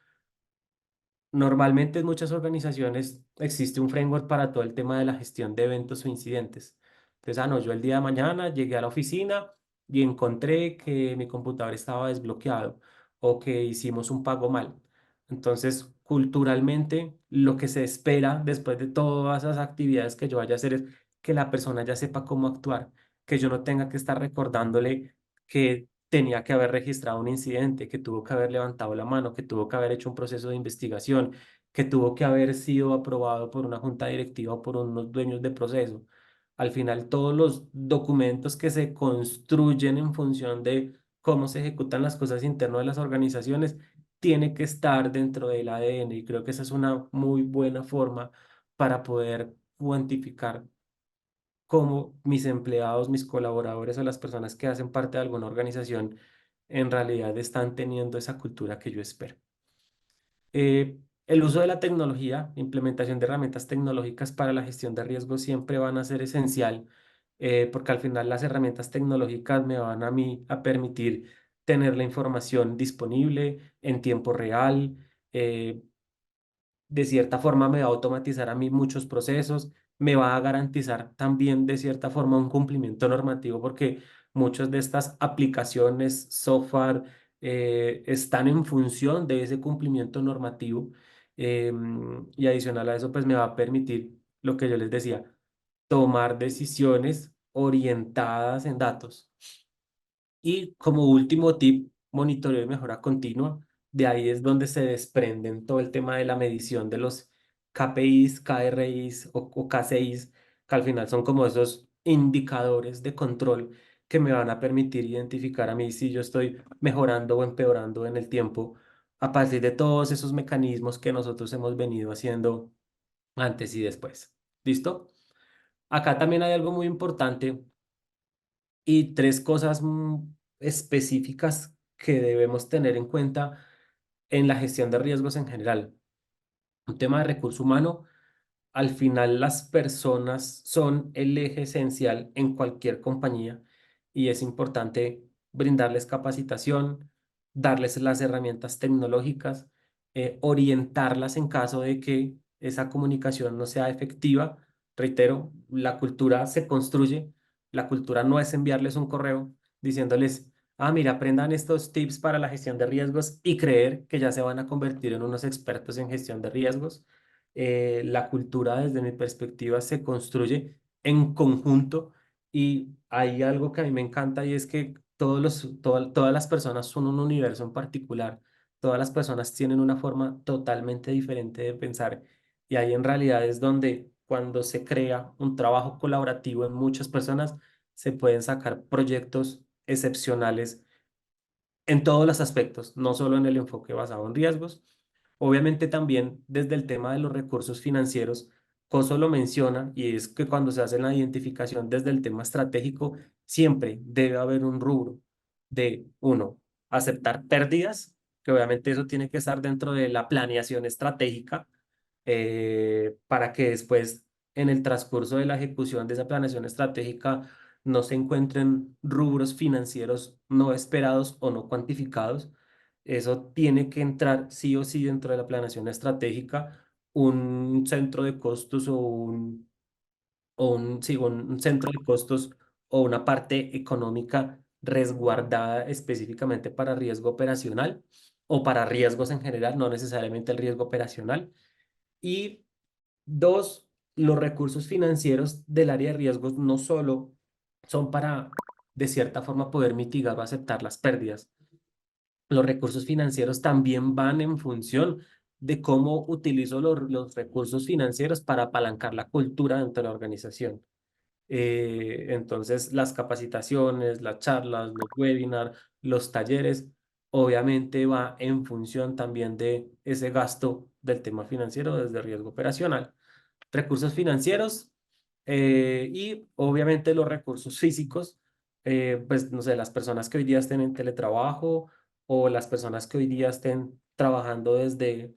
Normalmente en muchas organizaciones existe un framework para todo el tema de la gestión de eventos o incidentes. Entonces, no, yo el día de mañana llegué a la oficina y encontré que mi computador estaba desbloqueado o que hicimos un pago mal. Entonces, culturalmente, lo que se espera después de todas esas actividades que yo vaya a hacer es que la persona ya sepa cómo actuar, que yo no tenga que estar recordándole que tenía que haber registrado un incidente, que tuvo que haber levantado la mano, que tuvo que haber hecho un proceso de investigación, que tuvo que haber sido aprobado por una junta directiva o por unos dueños de proceso. Al final, todos los documentos que se construyen en función de cómo se ejecutan las cosas internas de las organizaciones tiene que estar dentro del ADN y creo que esa es una muy buena forma para poder cuantificar cómo mis empleados, mis colaboradores o las personas que hacen parte de alguna organización en realidad están teniendo esa cultura que yo espero. El uso de la tecnología, implementación de herramientas tecnológicas para la gestión de riesgos siempre van a ser esencial, porque al final las herramientas tecnológicas me van a mí a permitir tener la información disponible en tiempo real, de cierta forma me va a automatizar a mí muchos procesos, me va a garantizar también de cierta forma un cumplimiento normativo porque muchas de estas aplicaciones, software, están en función de ese cumplimiento normativo. Y adicional a eso, pues me va a permitir lo que yo les decía, tomar decisiones orientadas en datos. Y como último tip, monitoreo y mejora continua. De ahí es donde se desprenden todo el tema de la medición de los KPIs, KRIs o KCIs, que al final son como esos indicadores de control que me van a permitir identificar a mí si yo estoy mejorando o empeorando en el tiempo a partir de todos esos mecanismos que nosotros hemos venido haciendo antes y después. ¿Listo? Acá también hay algo muy importante y tres cosas específicas que debemos tener en cuenta en la gestión de riesgos en general. Un tema de recurso humano. Al final, las personas son el eje esencial en cualquier compañía y es importante brindarles capacitación, darles las herramientas tecnológicas, orientarlas en caso de que esa comunicación no sea efectiva. Reitero, la cultura se construye, la cultura no es enviarles un correo diciéndoles, mira, aprendan estos tips para la gestión de riesgos y creer que ya se van a convertir en unos expertos en gestión de riesgos. La cultura desde mi perspectiva se construye en conjunto y hay algo que a mí me encanta y es que todas las personas son un universo en particular, todas las personas tienen una forma totalmente diferente de pensar y ahí en realidad es donde cuando se crea un trabajo colaborativo en muchas personas se pueden sacar proyectos excepcionales en todos los aspectos, no solo en el enfoque basado en riesgos. Obviamente también desde el tema de los recursos financieros, Coso lo menciona y es que cuando se hace la identificación desde el tema estratégico, siempre debe haber un rubro de, uno, aceptar pérdidas, que obviamente eso tiene que estar dentro de la planeación estratégica, para que después en el transcurso de la ejecución de esa planeación estratégica no se encuentren rubros financieros no esperados o no cuantificados. Eso tiene que entrar sí o sí dentro de la planeación estratégica, un centro de costos sí, un centro de costos o una parte económica resguardada específicamente para riesgo operacional o para riesgos en general, no necesariamente el riesgo operacional. Y dos, los recursos financieros del área de riesgos no solo son para, de cierta forma, poder mitigar o aceptar las pérdidas. Los recursos financieros también van en función de cómo utilizo los recursos financieros para apalancar la cultura dentro de la organización. Entonces, las capacitaciones, las charlas, los webinars, los talleres, obviamente va en función también de ese gasto del tema financiero desde riesgo operacional, recursos financieros y obviamente los recursos físicos, pues no sé, las personas que hoy día estén en teletrabajo o las personas que hoy día estén trabajando desde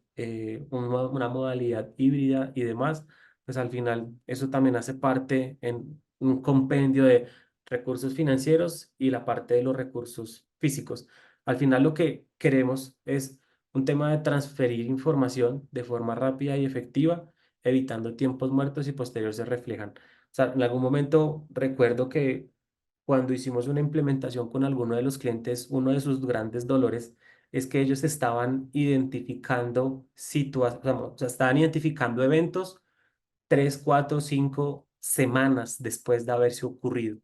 una modalidad híbrida y demás, pues al final eso también hace parte en un compendio de recursos financieros y la parte de los recursos físicos. Al final lo que queremos es un tema de transferir información de forma rápida y efectiva, evitando tiempos muertos y posteriores se reflejan. O sea, en algún momento recuerdo que cuando hicimos una implementación con alguno de los clientes, uno de sus grandes dolores es que ellos estaban identificando situaciones, o sea, estaban identificando eventos 3, 4, 5 semanas después de haberse ocurrido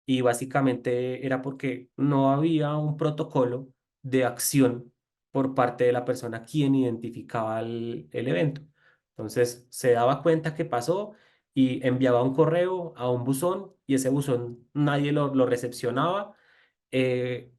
y básicamente era porque no había un protocolo de acción por parte de la persona quien identificaba el evento. Entonces se daba cuenta que pasó y enviaba un correo a un buzón y ese buzón nadie lo recepcionaba. eh,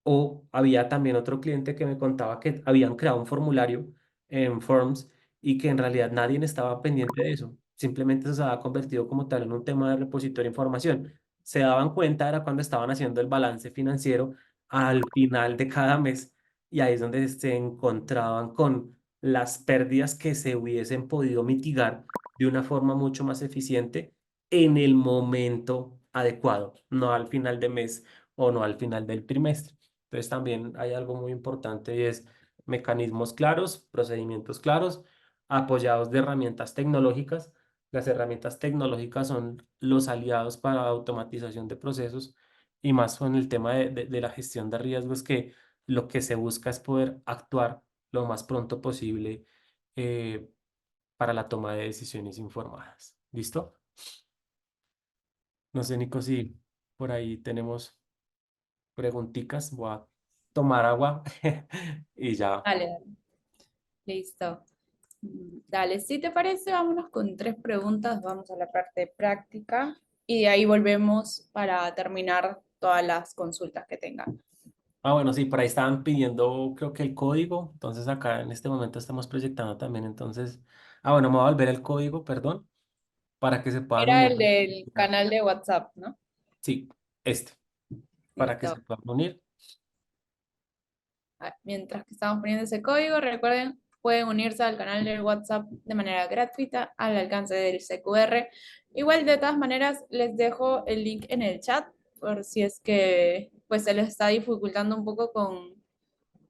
o había también otro cliente que me contaba que habían creado un formulario en Forms y que en realidad nadie estaba pendiente de eso. Simplemente se había convertido como tal en un tema de repositorio de información. Se daban cuenta era cuando estaban haciendo el balance financiero al final de cada mes y ahí es donde se encontraban con las pérdidas que se hubiesen podido mitigar de una forma mucho más eficiente en el momento adecuado, no al final de mes o no al final del trimestre. Entonces también hay algo muy importante y es mecanismos claros, procedimientos claros, apoyados de herramientas tecnológicas. Las herramientas tecnológicas son los aliados para automatización de procesos y más con el tema de la gestión de riesgos que lo que se busca es poder actuar lo más pronto posible eh, para la toma de decisiones informadas. ¿Listo? No sé, Nico, si por ahí tenemos preguntitas. Voy a tomar agua y ya. Dale, dale. Listo. Dale, si te parece, vámonos con tres preguntas, vamos a la parte práctica y de ahí volvemos para terminar todas las consultas que tengan. Ah, bueno, sí, por ahí estaban pidiendo, creo que el código. Entonces acá en este momento estamos proyectando también. Entonces, bueno, me voy a volver el código, perdón, para que se puedan Era unir. el del canal de WhatsApp, ¿no? Sí, este, para que se Listo. puedan unir. Mientras que estamos poniendo ese código, recuerden, pueden unirse al canal del WhatsApp de manera gratuita al alcance del CQR. Igual, de todas maneras, les dejo el link en el chat por si es que pues se les está dificultando un poco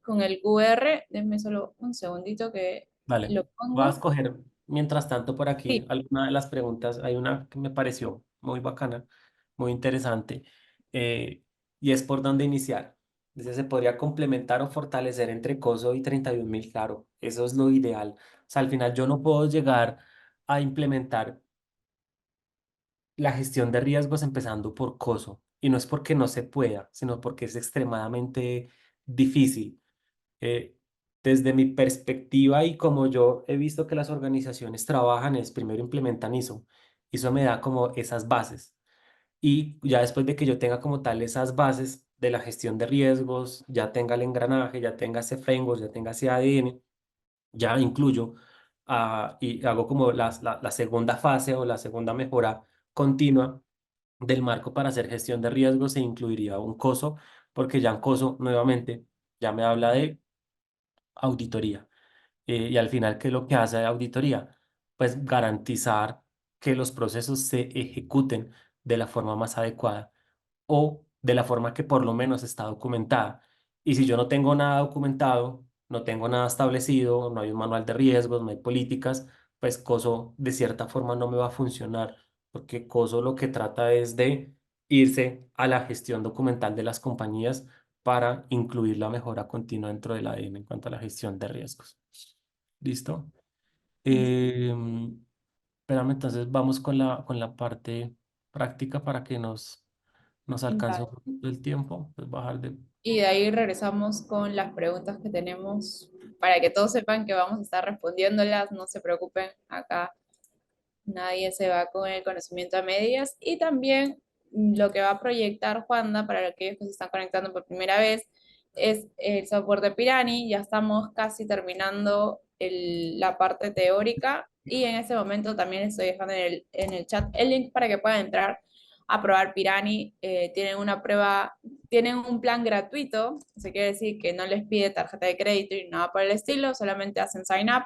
con el QR. Denme solo un segundito que Vale, lo voy a pongo. escoger mientras tanto por aquí Sí, alguna de las preguntas. Hay una que me pareció muy bacana, muy interesante, y es por dónde iniciar. Dice, se podría complementar o fortalecer entre COSO y 31.000, claro, eso es lo ideal. O sea, al final yo no puedo llegar a implementar la gestión de riesgos empezando por COSO, y no es porque no se pueda, sino porque es extremadamente difícil. Eh, Desde mi perspectiva y como yo he visto que las organizaciones trabajan, es primero implementan ISO. ISO me da como esas bases. Y ya después de que yo tenga como tal esas bases de la gestión de riesgos, ya tenga el engranaje, ya tenga ese framework, ya tenga ese ADN, ya incluyo y hago como la segunda fase o la segunda mejora continua del marco para hacer gestión de riesgos se incluiría un COSO, porque ya en COSO nuevamente ya me habla de auditoría. Y al final, ¿qué es lo que hace la auditoría? Pues garantizar que los procesos se ejecuten de la forma más adecuada o de la forma que por lo menos está documentada. Y si yo no tengo nada documentado, no tengo nada establecido, no hay un manual de riesgos, no hay políticas, pues COSO de cierta forma no me va a funcionar, porque COSO lo que trata es de irse a la gestión documental de las compañías para incluir la mejora continua dentro del ADN en cuanto a la gestión de riesgos. ¿Listo? listo. Espérame, entonces vamos con la parte práctica para que nos alcanza un Dale. poquito el tiempo, pues bajar de... Y de ahí regresamos con las preguntas que tenemos para que todos sepan que vamos a estar respondiéndolas, no se preocupen, acá nadie se va con el conocimiento a medias. Y también lo que va a proyectar Juanda para aquellos que se están conectando por primera vez es el software de Pirani. Ya estamos casi terminando la parte teórica y en ese momento también estoy dejando en el chat el link para que puedan entrar a probar Pirani. Tienen una prueba, tienen un plan gratuito, eso quiere decir que no les pide tarjeta de crédito y nada por el estilo, solamente hacen sign up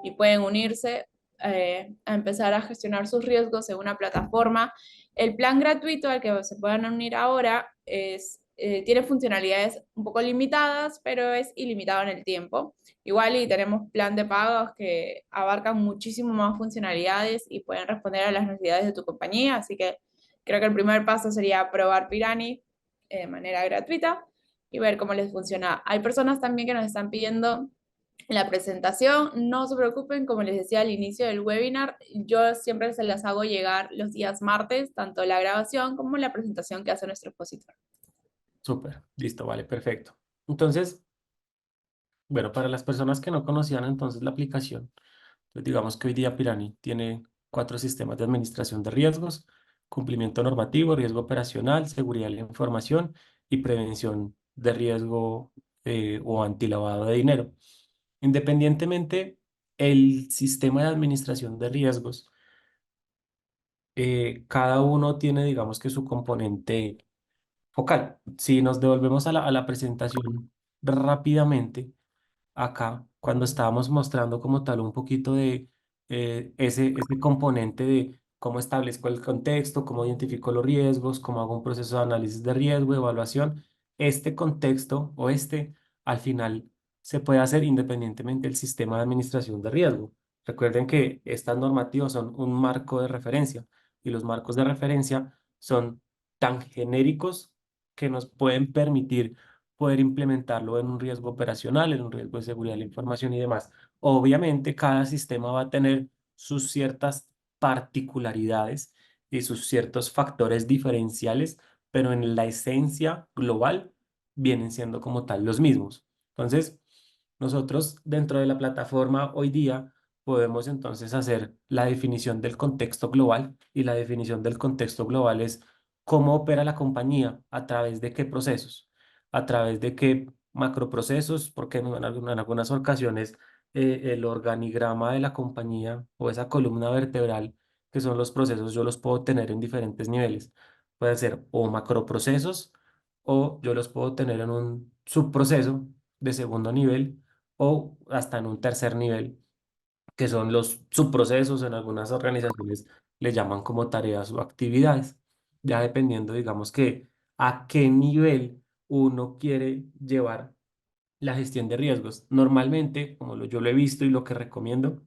y pueden unirse a empezar a gestionar sus riesgos en una plataforma. El plan gratuito al que se puedan unir ahora tiene funcionalidades un poco limitadas, pero es ilimitado en el tiempo. Igual y tenemos plan de pagos que abarcan muchísimo más funcionalidades y pueden responder a las necesidades de tu compañía, así que creo que el primer paso sería probar Pirani de manera gratuita y ver cómo les funciona. Hay personas también que nos están pidiendo la presentación. No se preocupen, como les decía al inicio del webinar, yo siempre se las hago llegar los días martes, tanto la grabación como la presentación que hace nuestro expositor. Súper, listo, vale, perfecto. Entonces, bueno, para las personas que no conocían entonces la aplicación, pues digamos que hoy día Pirani tiene cuatro sistemas de administración de riesgos: cumplimiento normativo, riesgo operacional, seguridad de la información y prevención de riesgo o antilavado de dinero. Independientemente, el sistema de administración de riesgos, cada uno tiene, digamos que su componente focal. Si nos devolvemos a la presentación rápidamente, acá, cuando estábamos mostrando como tal un poquito de ese componente de cómo establezco el contexto, cómo identifico los riesgos, cómo hago un proceso de análisis de riesgo, evaluación, este contexto o al final se puede hacer independientemente del sistema de administración de riesgo. Recuerden que estas normativas son un marco de referencia y los marcos de referencia son tan genéricos que nos pueden permitir poder implementarlo en un riesgo operacional, en un riesgo de seguridad de la información y demás. Obviamente, cada sistema va a tener sus ciertas particularidades y sus ciertos factores diferenciales, pero en la esencia global vienen siendo como tal los mismos. Entonces, nosotros dentro de la plataforma hoy día podemos entonces hacer la definición del contexto global, y la definición del contexto global es cómo opera la compañía, a través de qué procesos, a través de qué macroprocesos, porque en algunas ocasiones el organigrama de la compañía o esa columna vertebral que son los procesos, yo los puedo tener en diferentes niveles. Pueden ser o macroprocesos, o yo los puedo tener en un subproceso de segundo nivel, o hasta en un tercer nivel, que son los subprocesos. En algunas organizaciones le llaman como tareas o actividades, ya dependiendo, digamos, que a qué nivel uno quiere llevar la gestión de riesgos. Normalmente, como yo lo he visto y lo que recomiendo,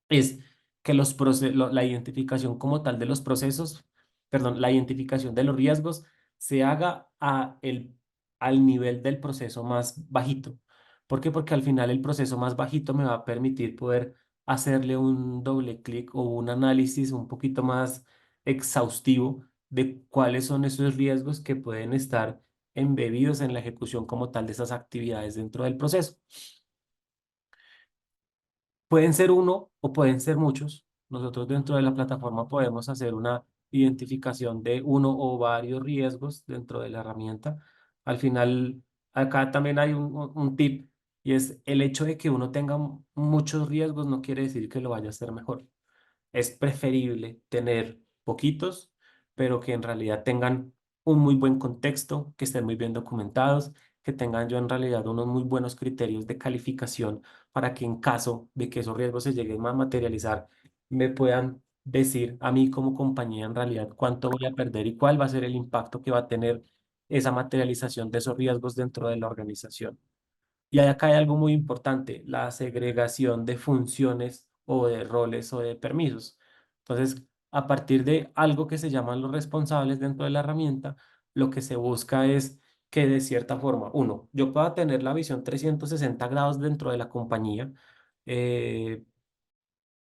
es que la identificación como tal de los procesos, perdón, la identificación de los riesgos se haga al nivel del proceso más bajito. ¿Por qué? Porque al final el proceso más bajito me va a permitir poder hacerle un doble clic o un análisis un poquito más exhaustivo de cuáles son esos riesgos que pueden estar embebidos en la ejecución como tal de esas actividades dentro del proceso. Pueden ser uno o pueden ser muchos. Nosotros dentro de la plataforma podemos hacer una identificación de uno o varios riesgos dentro de la herramienta. Al final, acá también hay un tip, y es el hecho de que uno tenga muchos riesgos no quiere decir que lo vaya a hacer mejor. Es preferible tener poquitos, pero que en realidad tengan un muy buen contexto, que estén muy bien documentados, que tengan yo en realidad unos muy buenos criterios de calificación, para que en caso de que esos riesgos se lleguen a materializar, me puedan decir a mí como compañía en realidad cuánto voy a perder y cuál va a ser el impacto que va a tener esa materialización de esos riesgos dentro de la organización. Y acá hay algo muy importante: la segregación de funciones o de roles o de permisos. Entonces, a partir de algo que se llaman los responsables dentro de la herramienta, lo que se busca es que de cierta forma, uno, yo pueda tener la visión 360 grados dentro de la compañía, eh,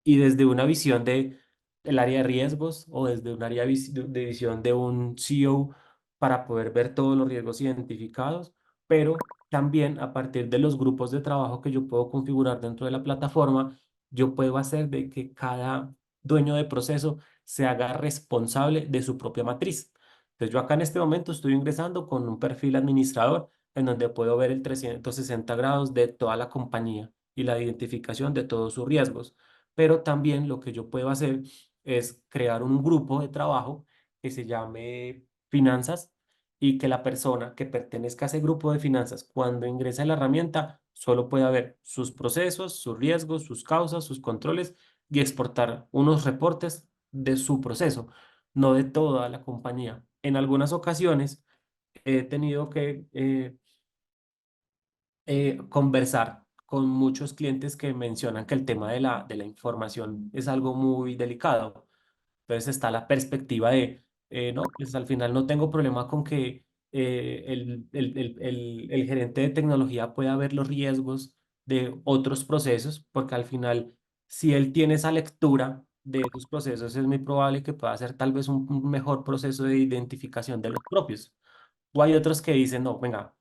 y desde una visión de el área de riesgos, o desde un área de visión de un CEO, para poder ver todos los riesgos identificados, pero también a partir de los grupos de trabajo que yo puedo configurar dentro de la plataforma, yo puedo hacer de que cada dueño de proceso se haga responsable de su propia matriz. Entonces yo acá en este momento estoy ingresando con un perfil administrador en donde puedo ver el 360 grados de toda la compañía y la identificación de todos sus riesgos. Pero también lo que yo puedo hacer es crear un grupo de trabajo que se llame finanzas y que la persona que pertenezca a ese grupo de finanzas, cuando ingresa a la herramienta, solo pueda ver sus procesos, sus riesgos, sus causas, sus controles y exportar unos reportes de su proceso, no de toda la compañía. En algunas ocasiones he tenido que conversar con muchos clientes que mencionan que el tema de la información es algo muy delicado. Entonces está la perspectiva de, no, pues al final no tengo problema con que el gerente de tecnología pueda ver los riesgos de otros procesos, porque al final, si él tiene esa lectura de esos procesos, es muy probable que pueda hacer tal vez un mejor proceso de identificación de los propios. O hay otros que dicen, no, venga,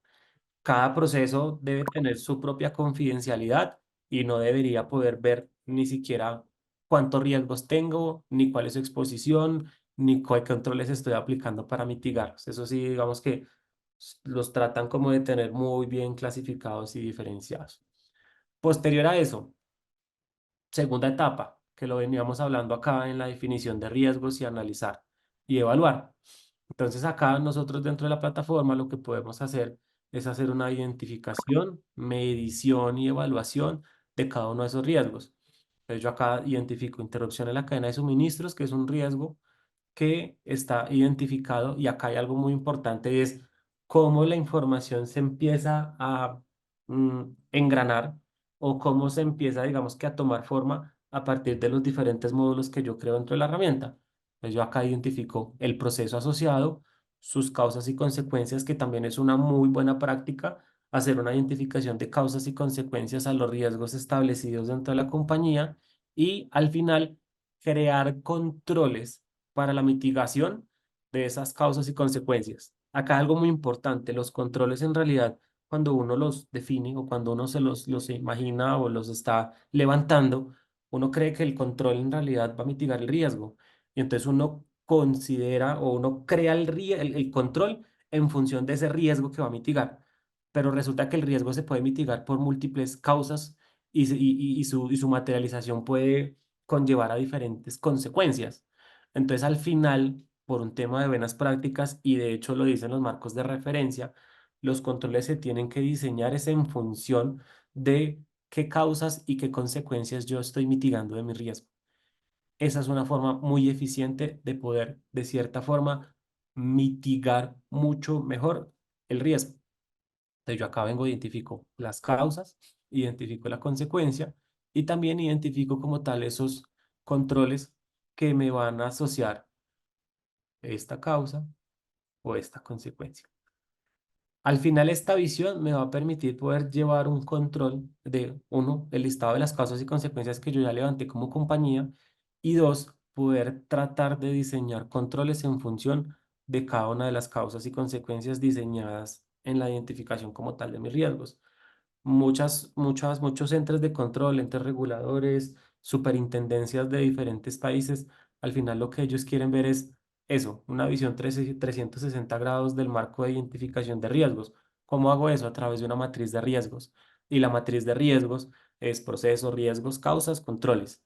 cada proceso debe tener su propia confidencialidad y no debería poder ver ni siquiera cuántos riesgos tengo, ni cuál es su exposición, ni qué controles estoy aplicando para mitigarlos. Eso sí, digamos que los tratan como de tener muy bien clasificados y diferenciados. Posterior a eso, segunda etapa, que lo veníamos hablando acá en la definición de riesgos y analizar y evaluar. Entonces acá nosotros dentro de la plataforma lo que podemos hacer es hacer una identificación, medición y evaluación de cada uno de esos riesgos. Entonces yo acá identifico interrupción en la cadena de suministros, que es un riesgo que está identificado y acá hay algo muy importante y es cómo la información se empieza a engranar o cómo se empieza, digamos que a tomar forma a partir de los diferentes módulos que yo creo dentro de la herramienta. Pues yo acá identifico el proceso asociado, sus causas y consecuencias, que también es una muy buena práctica, hacer una identificación de causas y consecuencias a los riesgos establecidos dentro de la compañía y al final crear controles para la mitigación de esas causas y consecuencias. Acá algo muy importante, los controles en realidad, cuando uno los define o cuando uno los imagina o los está levantando, uno cree que el control en realidad va a mitigar el riesgo. Y entonces uno considera o uno crea el control en función de ese riesgo que va a mitigar. Pero resulta que el riesgo se puede mitigar por múltiples causas y su materialización puede conllevar a diferentes consecuencias. Entonces, al final, por un tema de buenas prácticas, y de hecho lo dicen los marcos de referencia, los controles se tienen que diseñar es en función de qué causas y qué consecuencias yo estoy mitigando de mi riesgo. Esa es una forma muy eficiente de poder, de cierta forma, mitigar mucho mejor el riesgo. Entonces, yo acá vengo, identifico las causas, identifico la consecuencia y también identifico como tal esos controles que me van a asociar esta causa o esta consecuencia. Al final, esta visión me va a permitir poder llevar un control de, uno, el listado de las causas y consecuencias que yo ya levanté como compañía y dos, poder tratar de diseñar controles en función de cada una de las causas y consecuencias diseñadas en la identificación como tal de mis riesgos. Muchos entes de control, entes reguladores, superintendencias de diferentes países, al final lo que ellos quieren ver es eso, una visión 360 grados del marco de identificación de riesgos. ¿Cómo hago eso? A través de una matriz de riesgos. Y la matriz de riesgos es procesos, riesgos, causas, controles.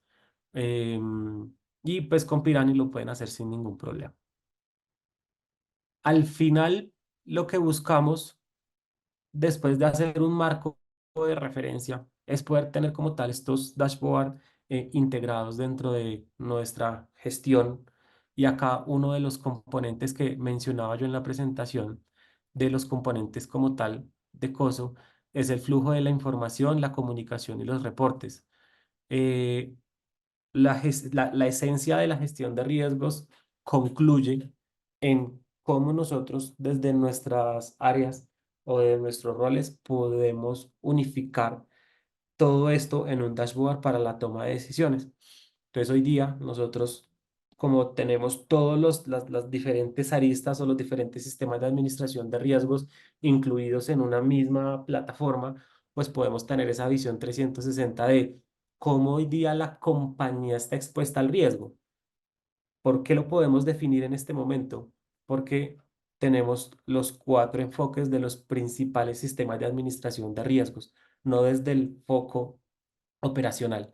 Y pues con Pirani lo pueden hacer sin ningún problema. Al final, lo que buscamos después de hacer un marco de referencia, es poder tener como tal estos dashboard integrados dentro de nuestra gestión. Y acá uno de los componentes que mencionaba yo en la presentación, de los componentes como tal de COSO, es el flujo de la información, la comunicación y los reportes. Eh, la esencia de la gestión de riesgos concluye en cómo nosotros desde nuestras áreas o de nuestros roles podemos unificar todo esto en un dashboard para la toma de decisiones. Entonces hoy día nosotros como tenemos todos las diferentes aristas o los diferentes sistemas de administración de riesgos incluidos en una misma plataforma, pues podemos tener esa visión 360 de cómo hoy día la compañía está expuesta al riesgo. ¿Por qué lo podemos definir en este momento? Porque tenemos los cuatro enfoques de los principales sistemas de administración de riesgos, no desde el foco operacional.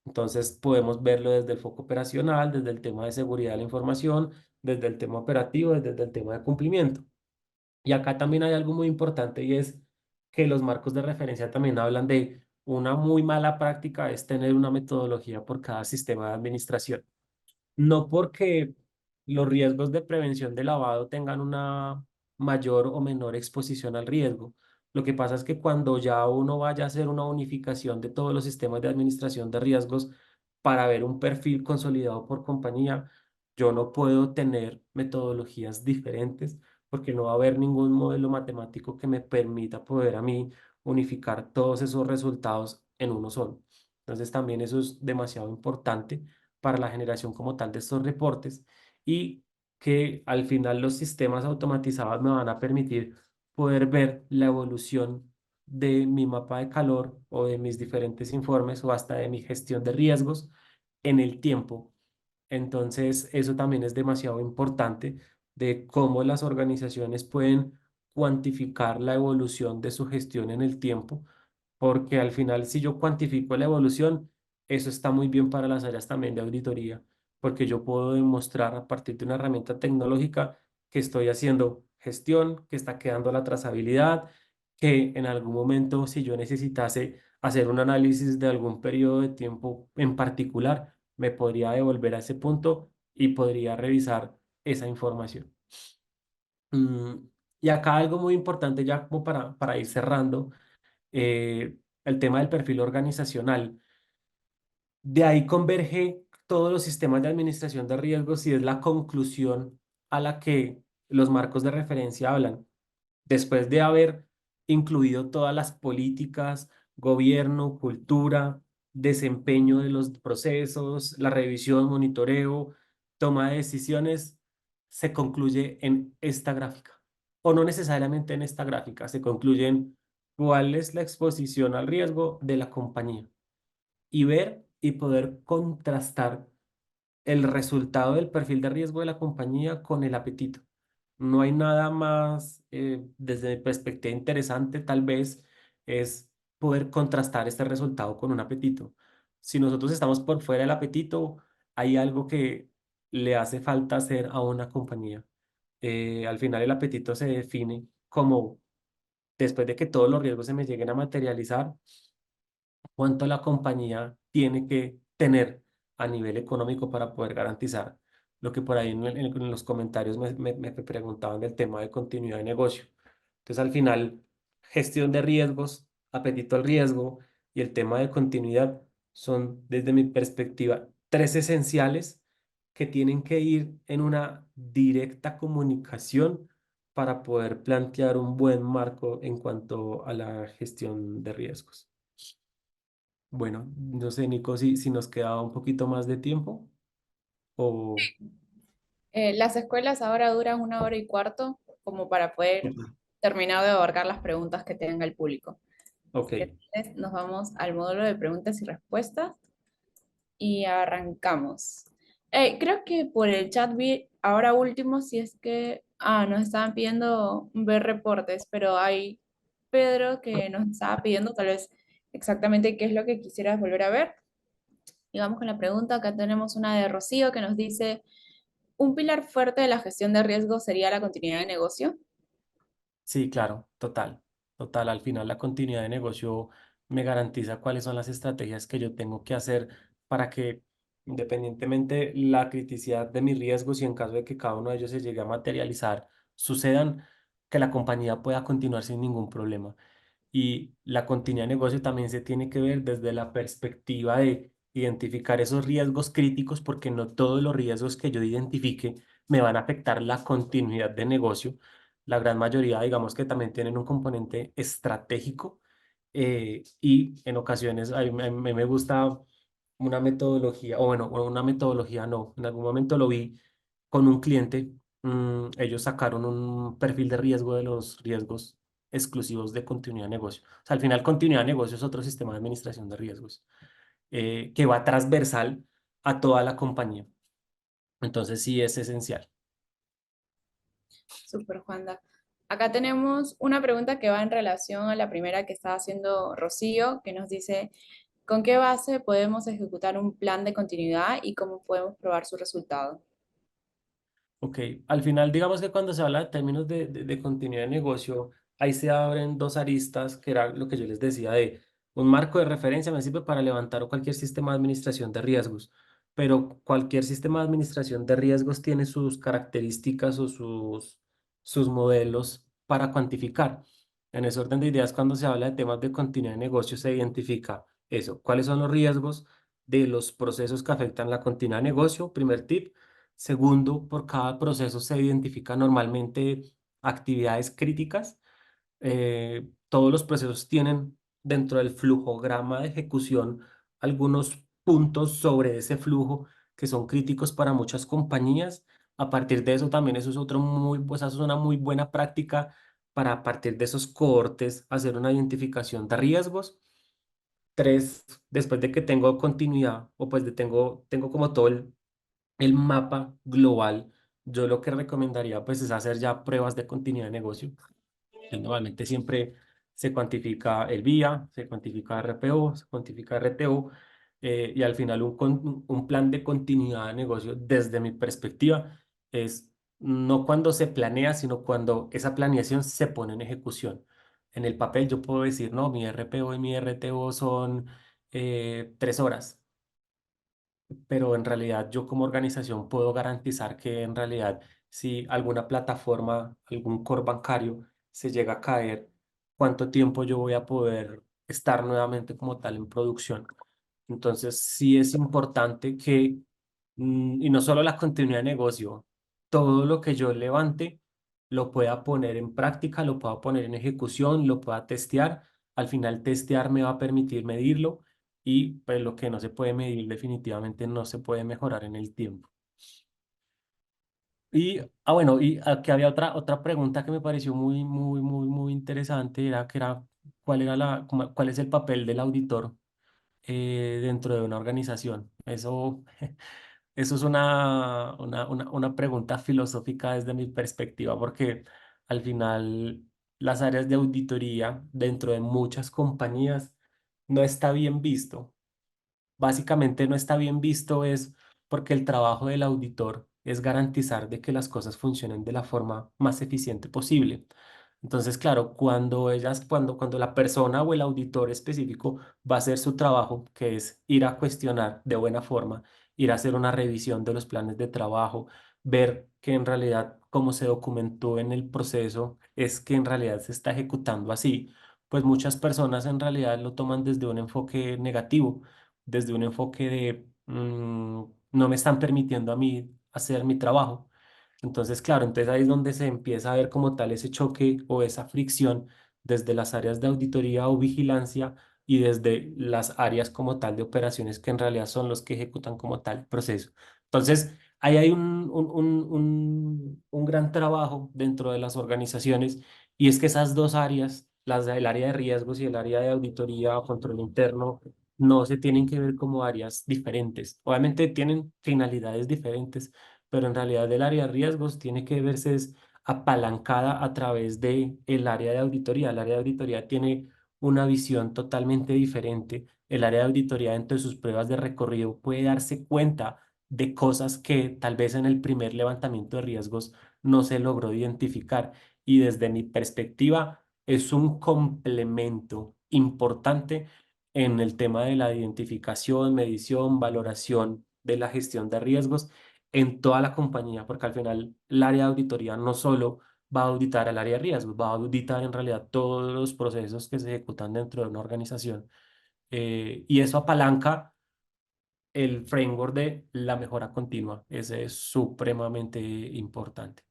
Entonces podemos verlo desde el foco operacional, desde el tema de seguridad de la información, desde el tema operativo, desde el tema de cumplimiento. Y acá también hay algo muy importante y es que los marcos de referencia también hablan de una muy mala práctica es tener una metodología por cada sistema de administración. No porque los riesgos de prevención de lavado tengan una mayor o menor exposición al riesgo. Lo que pasa es que cuando ya uno vaya a hacer una unificación de todos los sistemas de administración de riesgos para ver un perfil consolidado por compañía, yo no puedo tener metodologías diferentes porque no va a haber ningún modelo matemático que me permita poder a mí unificar todos esos resultados en uno solo. Entonces también eso es demasiado importante para la generación como tal de estos reportes y que al final los sistemas automatizados me van a permitir poder ver la evolución de mi mapa de calor o de mis diferentes informes o hasta de mi gestión de riesgos en el tiempo. Entonces, eso también es demasiado importante de cómo las organizaciones pueden cuantificar la evolución de su gestión en el tiempo, porque al final si yo cuantifico la evolución, eso está muy bien para las áreas también de auditoría, porque yo puedo demostrar a partir de una herramienta tecnológica que estoy haciendo gestión, que está quedando la trazabilidad, que en algún momento si yo necesitase hacer un análisis de algún periodo de tiempo en particular, me podría devolver a ese punto y podría revisar esa información. Mm, y acá algo muy importante ya como para ir cerrando, el tema del perfil organizacional. De ahí converge todos los sistemas de administración de riesgos y es la conclusión a la que los marcos de referencia hablan. Después de haber incluido todas las políticas, gobierno, cultura, desempeño de los procesos, la revisión, monitoreo, toma de decisiones, se concluye en esta gráfica. O no necesariamente en esta gráfica, se concluye en cuál es la exposición al riesgo de la compañía y ver y poder contrastar el resultado del perfil de riesgo de la compañía con el apetito. No hay nada más, desde mi perspectiva, interesante, tal vez, es poder contrastar este resultado con un apetito. Si nosotros estamos por fuera del apetito, hay algo que le hace falta hacer a una compañía. Al final el apetito se define como, después de que todos los riesgos se me lleguen a materializar, cuánto la compañía tiene que tener a nivel económico para poder garantizar lo que por ahí en los comentarios me preguntaban del tema de continuidad de negocio. Entonces, al final, gestión de riesgos, apetito al riesgo y el tema de continuidad son, desde mi perspectiva, tres esenciales que tienen que ir en una directa comunicación para poder plantear un buen marco en cuanto a la gestión de riesgos. Bueno, no sé, Nico, si nos quedaba un poquito más de tiempo o... Las escuelas ahora duran 1 hora y cuarto como para poder terminar de abarcar las preguntas que tenga el público. Ok, Entonces, nos vamos al módulo de preguntas y respuestas y arrancamos. Creo que por el chat vi ahora último si es que nos estaban pidiendo ver reportes, pero hay Pedro que nos estaba pidiendo tal vez exactamente qué es lo que quisieras volver a ver. Y vamos con la pregunta. Acá tenemos una de Rocío que nos dice, ¿un pilar fuerte de la gestión de riesgo sería la continuidad de negocio? sí, claro, total, total. Al final la continuidad de negocio me garantiza cuáles son las estrategias que yo tengo que hacer para que, independientemente la criticidad de mis riesgos y en caso de que cada uno de ellos se llegue a materializar, sucedan, que la compañía pueda continuar sin ningún problema. Y la continuidad de negocio también se tiene que ver desde la perspectiva de identificar esos riesgos críticos, porque no todos los riesgos que yo identifique me van a afectar la continuidad de negocio. La gran mayoría, digamos que también tienen un componente estratégico y en ocasiones a mí me gusta una metodología, o bueno, una metodología no, en algún momento lo vi con un cliente. Ellos sacaron un perfil de riesgo de los riesgos exclusivos de continuidad de negocio. O sea, al final continuidad de negocio es otro sistema de administración de riesgos que va transversal a toda la compañía. Entonces sí es esencial. Súper, Juanda. Acá tenemos una pregunta que va en relación a la primera que estaba haciendo Rocío, que nos dice, ¿con qué base podemos ejecutar un plan de continuidad y cómo podemos probar su resultado? Ok, al final digamos que cuando se habla de términos de continuidad de negocio, ahí se abren dos aristas, que era lo que yo les decía de un marco de referencia me sirve para levantar cualquier sistema de administración de riesgos, pero cualquier sistema de administración de riesgos tiene sus características o sus modelos para cuantificar. En ese orden de ideas, cuando se habla de temas de continuidad de negocio, se identifica eso, cuáles son los riesgos de los procesos que afectan la continuidad de negocio, primer tip. Segundo, por cada proceso se identifican normalmente actividades críticas. Todos los procesos tienen dentro del flujograma de ejecución algunos puntos sobre ese flujo que son críticos para muchas compañías. A partir de eso también eso es otro muy, pues eso es una muy buena práctica para a partir de esos cohortes hacer una identificación de riesgos. Tres, después de que tengo continuidad o pues tengo como todo el mapa global, yo lo que recomendaría pues es hacer ya pruebas de continuidad de negocio. Normalmente siempre se cuantifica el VIA, se cuantifica RPO, se cuantifica RTO y al final un plan de continuidad de negocio desde mi perspectiva es no cuando se planea, sino cuando esa planeación se pone en ejecución. En el papel yo puedo decir, no, mi RPO y mi RTO son 3 horas, pero en realidad yo como organización puedo garantizar que en realidad si alguna plataforma, algún core bancario se llega a caer, cuánto tiempo yo voy a poder estar nuevamente como tal en producción. Entonces sí es importante que, y no solo la continuidad de negocio, todo lo que yo levante lo pueda poner en práctica, lo pueda poner en ejecución, lo pueda testear. Al final testear me va a permitir medirlo y pues lo que no se puede medir definitivamente no se puede mejorar en el tiempo. Y, bueno, y aquí había otra pregunta que me pareció muy interesante, era cuál era cuál es el papel del auditor dentro de una organización. Eso es una pregunta filosófica desde mi perspectiva, porque al final las áreas de auditoría dentro de muchas compañías no está bien visto. Básicamente no está bien visto es porque el trabajo del auditor es garantizar de que las cosas funcionen de la forma más eficiente posible. Entonces, claro, cuando la persona o el auditor específico va a hacer su trabajo, que es ir a cuestionar de buena forma, ir a hacer una revisión de los planes de trabajo, ver que en realidad como se documentó en el proceso es que en realidad se está ejecutando así, pues muchas personas en realidad lo toman desde un enfoque negativo, desde un enfoque de no me están permitiendo a mí hacer mi trabajo. Entonces, claro, entonces ahí es donde se empieza a ver como tal ese choque o esa fricción desde las áreas de auditoría o vigilancia y desde las áreas como tal de operaciones que en realidad son los que ejecutan como tal el proceso. Entonces, ahí hay un gran trabajo dentro de las organizaciones y es que esas dos áreas, el área de riesgos y el área de auditoría o control interno, no se tienen que ver como áreas diferentes. Obviamente tienen finalidades diferentes, pero en realidad el área de riesgos tiene que verse apalancada a través de el área de auditoría. El área de auditoría tiene una visión totalmente diferente. El área de auditoría dentro de sus pruebas de recorrido puede darse cuenta de cosas que tal vez en el primer levantamiento de riesgos no se logró identificar. Y desde mi perspectiva es un complemento importante en el tema de la identificación, medición, valoración de la gestión de riesgos en toda la compañía, porque al final el área de auditoría no solo va a auditar al área de riesgos, va a auditar en realidad todos los procesos que se ejecutan dentro de una organización. Y eso apalanca el framework de la mejora continua. Ese es supremamente importante.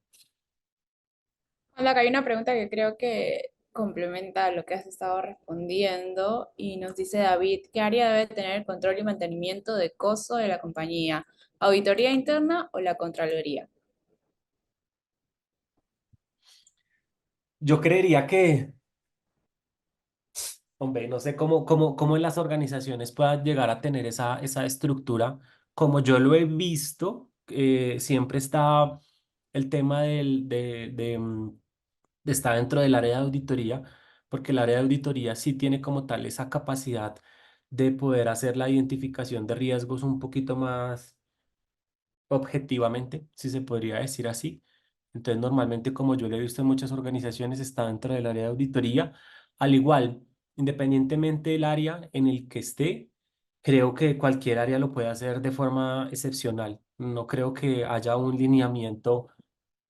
Hola, acá hay una pregunta que creo que complementa lo que has estado respondiendo y nos dice David, ¿qué área debe tener el control y mantenimiento de costo de la compañía? ¿Auditoría interna o la Contraloría? Yo creería que, hombre, no sé cómo en las organizaciones puedan llegar a tener esa estructura. Como yo lo he visto, siempre está el tema de estar dentro del área de auditoría, porque el área de auditoría sí tiene como tal esa capacidad de poder hacer la identificación de riesgos un poquito más objetivamente, si se podría decir así. Entonces, normalmente, como yo lo he visto en muchas organizaciones, está dentro del área de auditoría. Al igual, independientemente del área en el que esté, creo que cualquier área lo puede hacer de forma excepcional. No creo que haya un lineamiento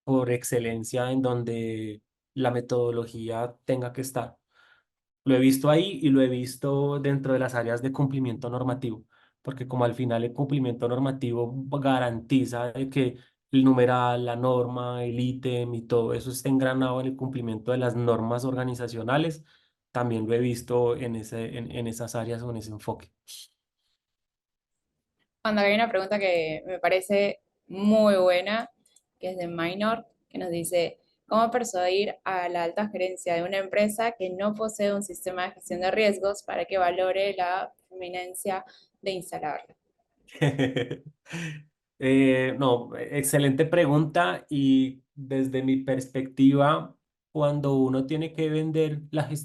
por excelencia en donde la metodología tenga que estar. Lo he visto ahí y lo he visto dentro de las áreas de cumplimiento normativo, porque como al final el cumplimiento normativo garantiza de que el numeral, la norma, el ítem y todo eso esté engranado en el cumplimiento de las normas organizacionales, también lo he visto en esas áreas o en ese enfoque. Cuando hay una pregunta que me parece muy buena, que es de Minor, que nos dice, ¿cómo persuadir a la alta gerencia de una empresa que no posee un sistema de gestión de riesgos para que valore la conveniencia de instalarlo? No, excelente pregunta y desde mi perspectiva, cuando uno tiene que vender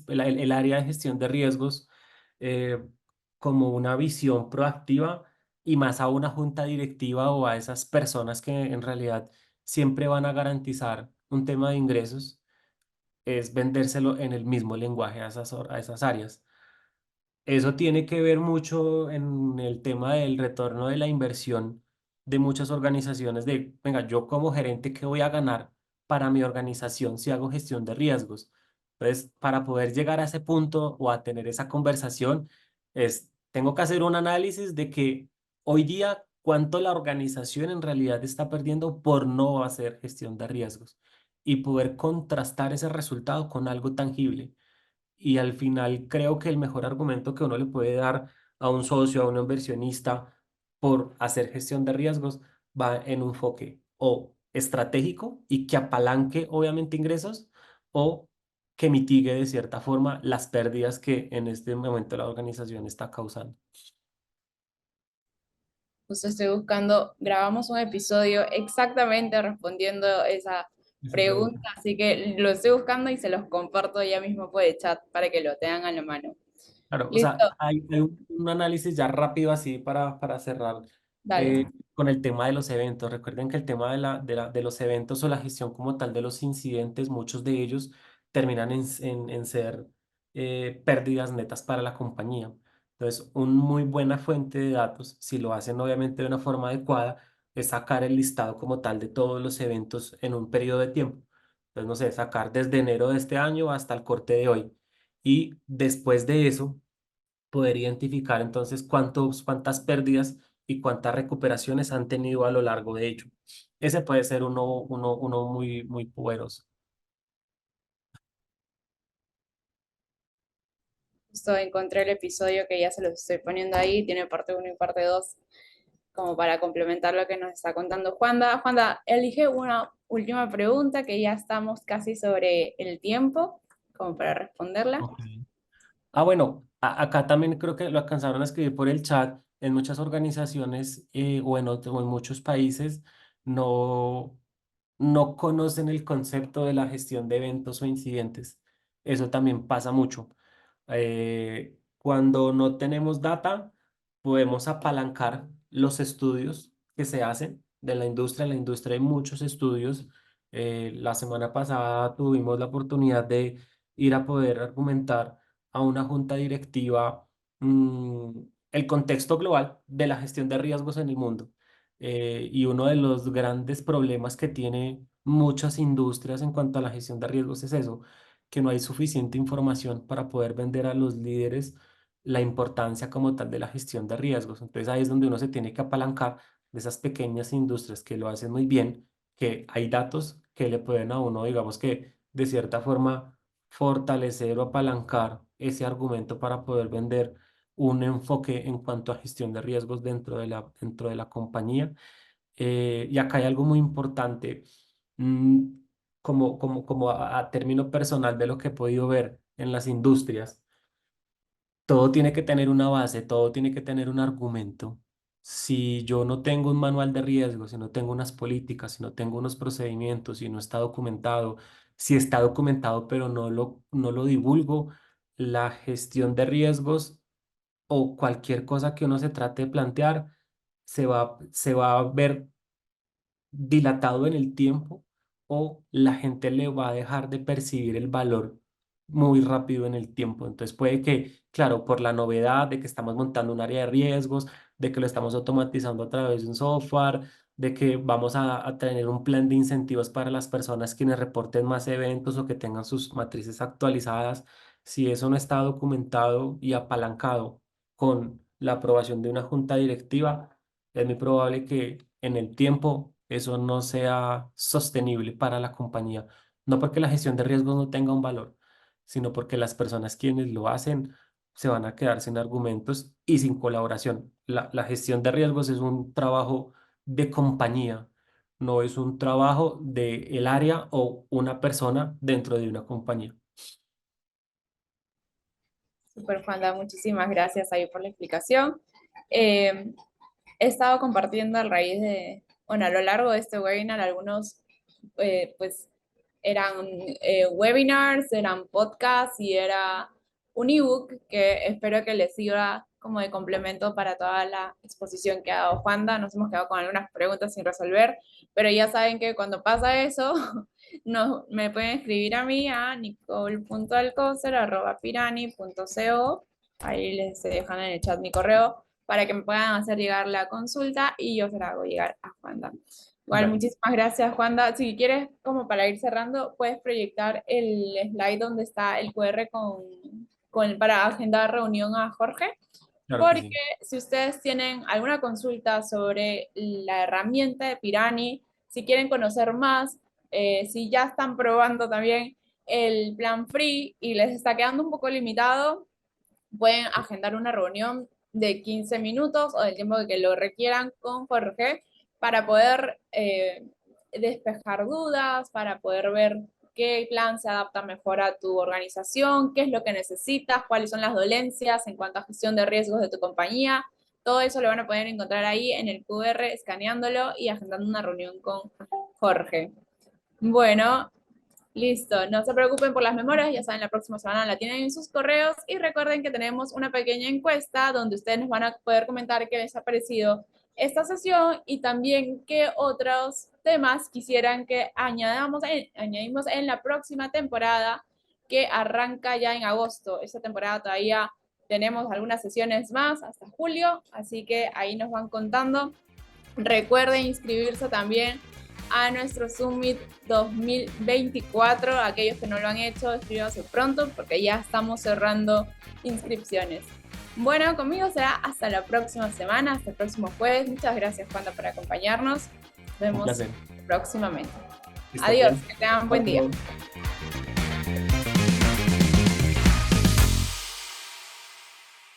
el área de gestión de riesgos eh, como una visión proactiva y más a una junta directiva o a esas personas que en realidad siempre van a garantizar un tema de ingresos, es vendérselo en el mismo lenguaje a esas áreas. Eso tiene que ver mucho en el tema del retorno de la inversión de muchas organizaciones de, venga, yo como gerente, ¿qué voy a ganar para mi organización si hago gestión de riesgos? Entonces, para poder llegar a ese punto o a tener esa conversación, tengo que hacer un análisis de que hoy día cuánto la organización en realidad está perdiendo por no hacer gestión de riesgos y poder contrastar ese resultado con algo tangible. Y al final creo que el mejor argumento que uno le puede dar a un socio, a un inversionista por hacer gestión de riesgos va en un enfoque o estratégico y que apalanque obviamente ingresos o que mitigue de cierta forma las pérdidas que en este momento la organización está causando. Justo estoy buscando, grabamos un episodio exactamente respondiendo esa Esa pregunta, pregunta. así que lo estoy buscando y se los comparto ya mismo por el chat para que lo tengan a la mano. Claro, o Listo, sea, hay un análisis ya rápido así para cerrar dale. con el tema de los eventos. Recuerden que el tema de los eventos o la gestión como tal de los incidentes, muchos de ellos terminan en ser pérdidas netas para la compañía. Entonces, una muy buena fuente de datos, si lo hacen obviamente de una forma adecuada, es sacar el listado como tal de todos los eventos en un periodo de tiempo. Entonces, no sé, sacar desde enero de este año hasta el corte de hoy. Y después de eso poder identificar entonces cuántas pérdidas y cuántas recuperaciones han tenido a lo largo de ello. Ese puede ser uno muy poderoso. Justo encontré el episodio que ya se los estoy poniendo ahí, tiene parte uno y parte 2 como para complementar lo que nos está contando Juanda. Juanda, elige una última pregunta que ya estamos casi sobre el tiempo, como para responderla. Ok. Ah, bueno, acá también creo que lo alcanzaron a escribir por el chat. En muchas organizaciones o en muchos países no, no conocen el concepto de la gestión de eventos o incidentes. Eso también pasa mucho. Cuando no tenemos data, podemos apalancar los estudios que se hacen de la industria. En la industria hay muchos estudios. La semana pasada tuvimos la oportunidad de ir a poder argumentar a una junta directiva mm, el contexto global de la gestión de riesgos en el mundo. Y uno de los grandes problemas que tiene muchas industrias en cuanto a la gestión de riesgos es eso, que no hay suficiente información para poder vender a los líderes la importancia como tal de la gestión de riesgos. Entonces ahí es donde uno se tiene que apalancar de esas pequeñas industrias que lo hacen muy bien, que hay datos que le pueden a uno, digamos que de cierta forma fortalecer o apalancar ese argumento para poder vender un enfoque en cuanto a gestión de riesgos dentro de la compañía. Y acá hay algo muy importante, mm, como a término personal de lo que he podido ver en las industrias. Todo tiene que tener una base, todo tiene que tener un argumento. Si yo no tengo un manual de riesgos, si no tengo unas políticas, si no tengo unos procedimientos, si no está documentado, si está documentado pero no lo divulgo, la gestión de riesgos o cualquier cosa que uno se trate de plantear se va a ver dilatado en el tiempo o la gente le va a dejar de percibir el valor muy rápido en el tiempo. Entonces puede que, claro, por la novedad de que estamos montando un área de riesgos, de que lo estamos automatizando a través de un software, de que vamos a tener un plan de incentivos para las personas quienes reporten más eventos o que tengan sus matrices actualizadas, si eso no está documentado y apalancado con la aprobación de una junta directiva, es muy probable que en el tiempo eso no sea sostenible para la compañía. No porque la gestión de riesgos no tenga un valor, sino porque las personas quienes lo hacen se van a quedar sin argumentos y sin colaboración. La gestión de riesgos es un trabajo de compañía, no es un trabajo de el área o una persona dentro de una compañía. Super Juanda, muchísimas gracias ahí por la explicación. Eh, He estado compartiendo a raíz de, bueno, a lo largo de este webinar algunos, pues, eran webinars, eran podcasts y era un ebook que espero que les sirva como de complemento para toda la exposición que ha dado Juanda. Nos hemos quedado con algunas preguntas sin resolver, pero ya saben que cuando pasa eso, me pueden escribir a mí a nicole.alcocer@pirani.co. Ahí les dejan en el chat mi correo para que me puedan hacer llegar la consulta y yo se la hago llegar a Juanda. Igual, Dale. muchísimas gracias, Juanda. Si quieres, como para ir cerrando, puedes proyectar el slide donde está el QR para agendar reunión a Jorge, Claro que porque sí. si ustedes tienen alguna consulta sobre la herramienta de Pirani, si quieren conocer más, si ya están probando también el plan free y les está quedando un poco limitado, pueden agendar una reunión de 15 minutos o del tiempo que lo requieran con Jorge para poder despejar dudas, para poder ver qué plan se adapta mejor a tu organización, qué es lo que necesitas, cuáles son las dolencias en cuanto a gestión de riesgos de tu compañía. Todo eso lo van a poder encontrar ahí en el QR, escaneándolo y agendando una reunión con Jorge. Bueno, listo, no se preocupen por las memorias, ya saben, la próxima semana la tienen en sus correos y recuerden que tenemos una pequeña encuesta donde ustedes nos van a poder comentar qué les ha parecido esta sesión y también qué otros temas quisieran que añadimos en la próxima temporada que arranca ya en agosto. Esta temporada todavía tenemos algunas sesiones más hasta julio, así que ahí nos van contando. Recuerden inscribirse también a nuestro Summit 2024. Aquellos que no lo han hecho, escríbanse pronto porque ya estamos cerrando inscripciones. Bueno, conmigo será hasta la próxima semana, hasta el próximo jueves. Muchas gracias, Juanda, por acompañarnos. Nos Un vemos placer. próximamente. Que estés Adiós, bien. que tengan buen día. Chao.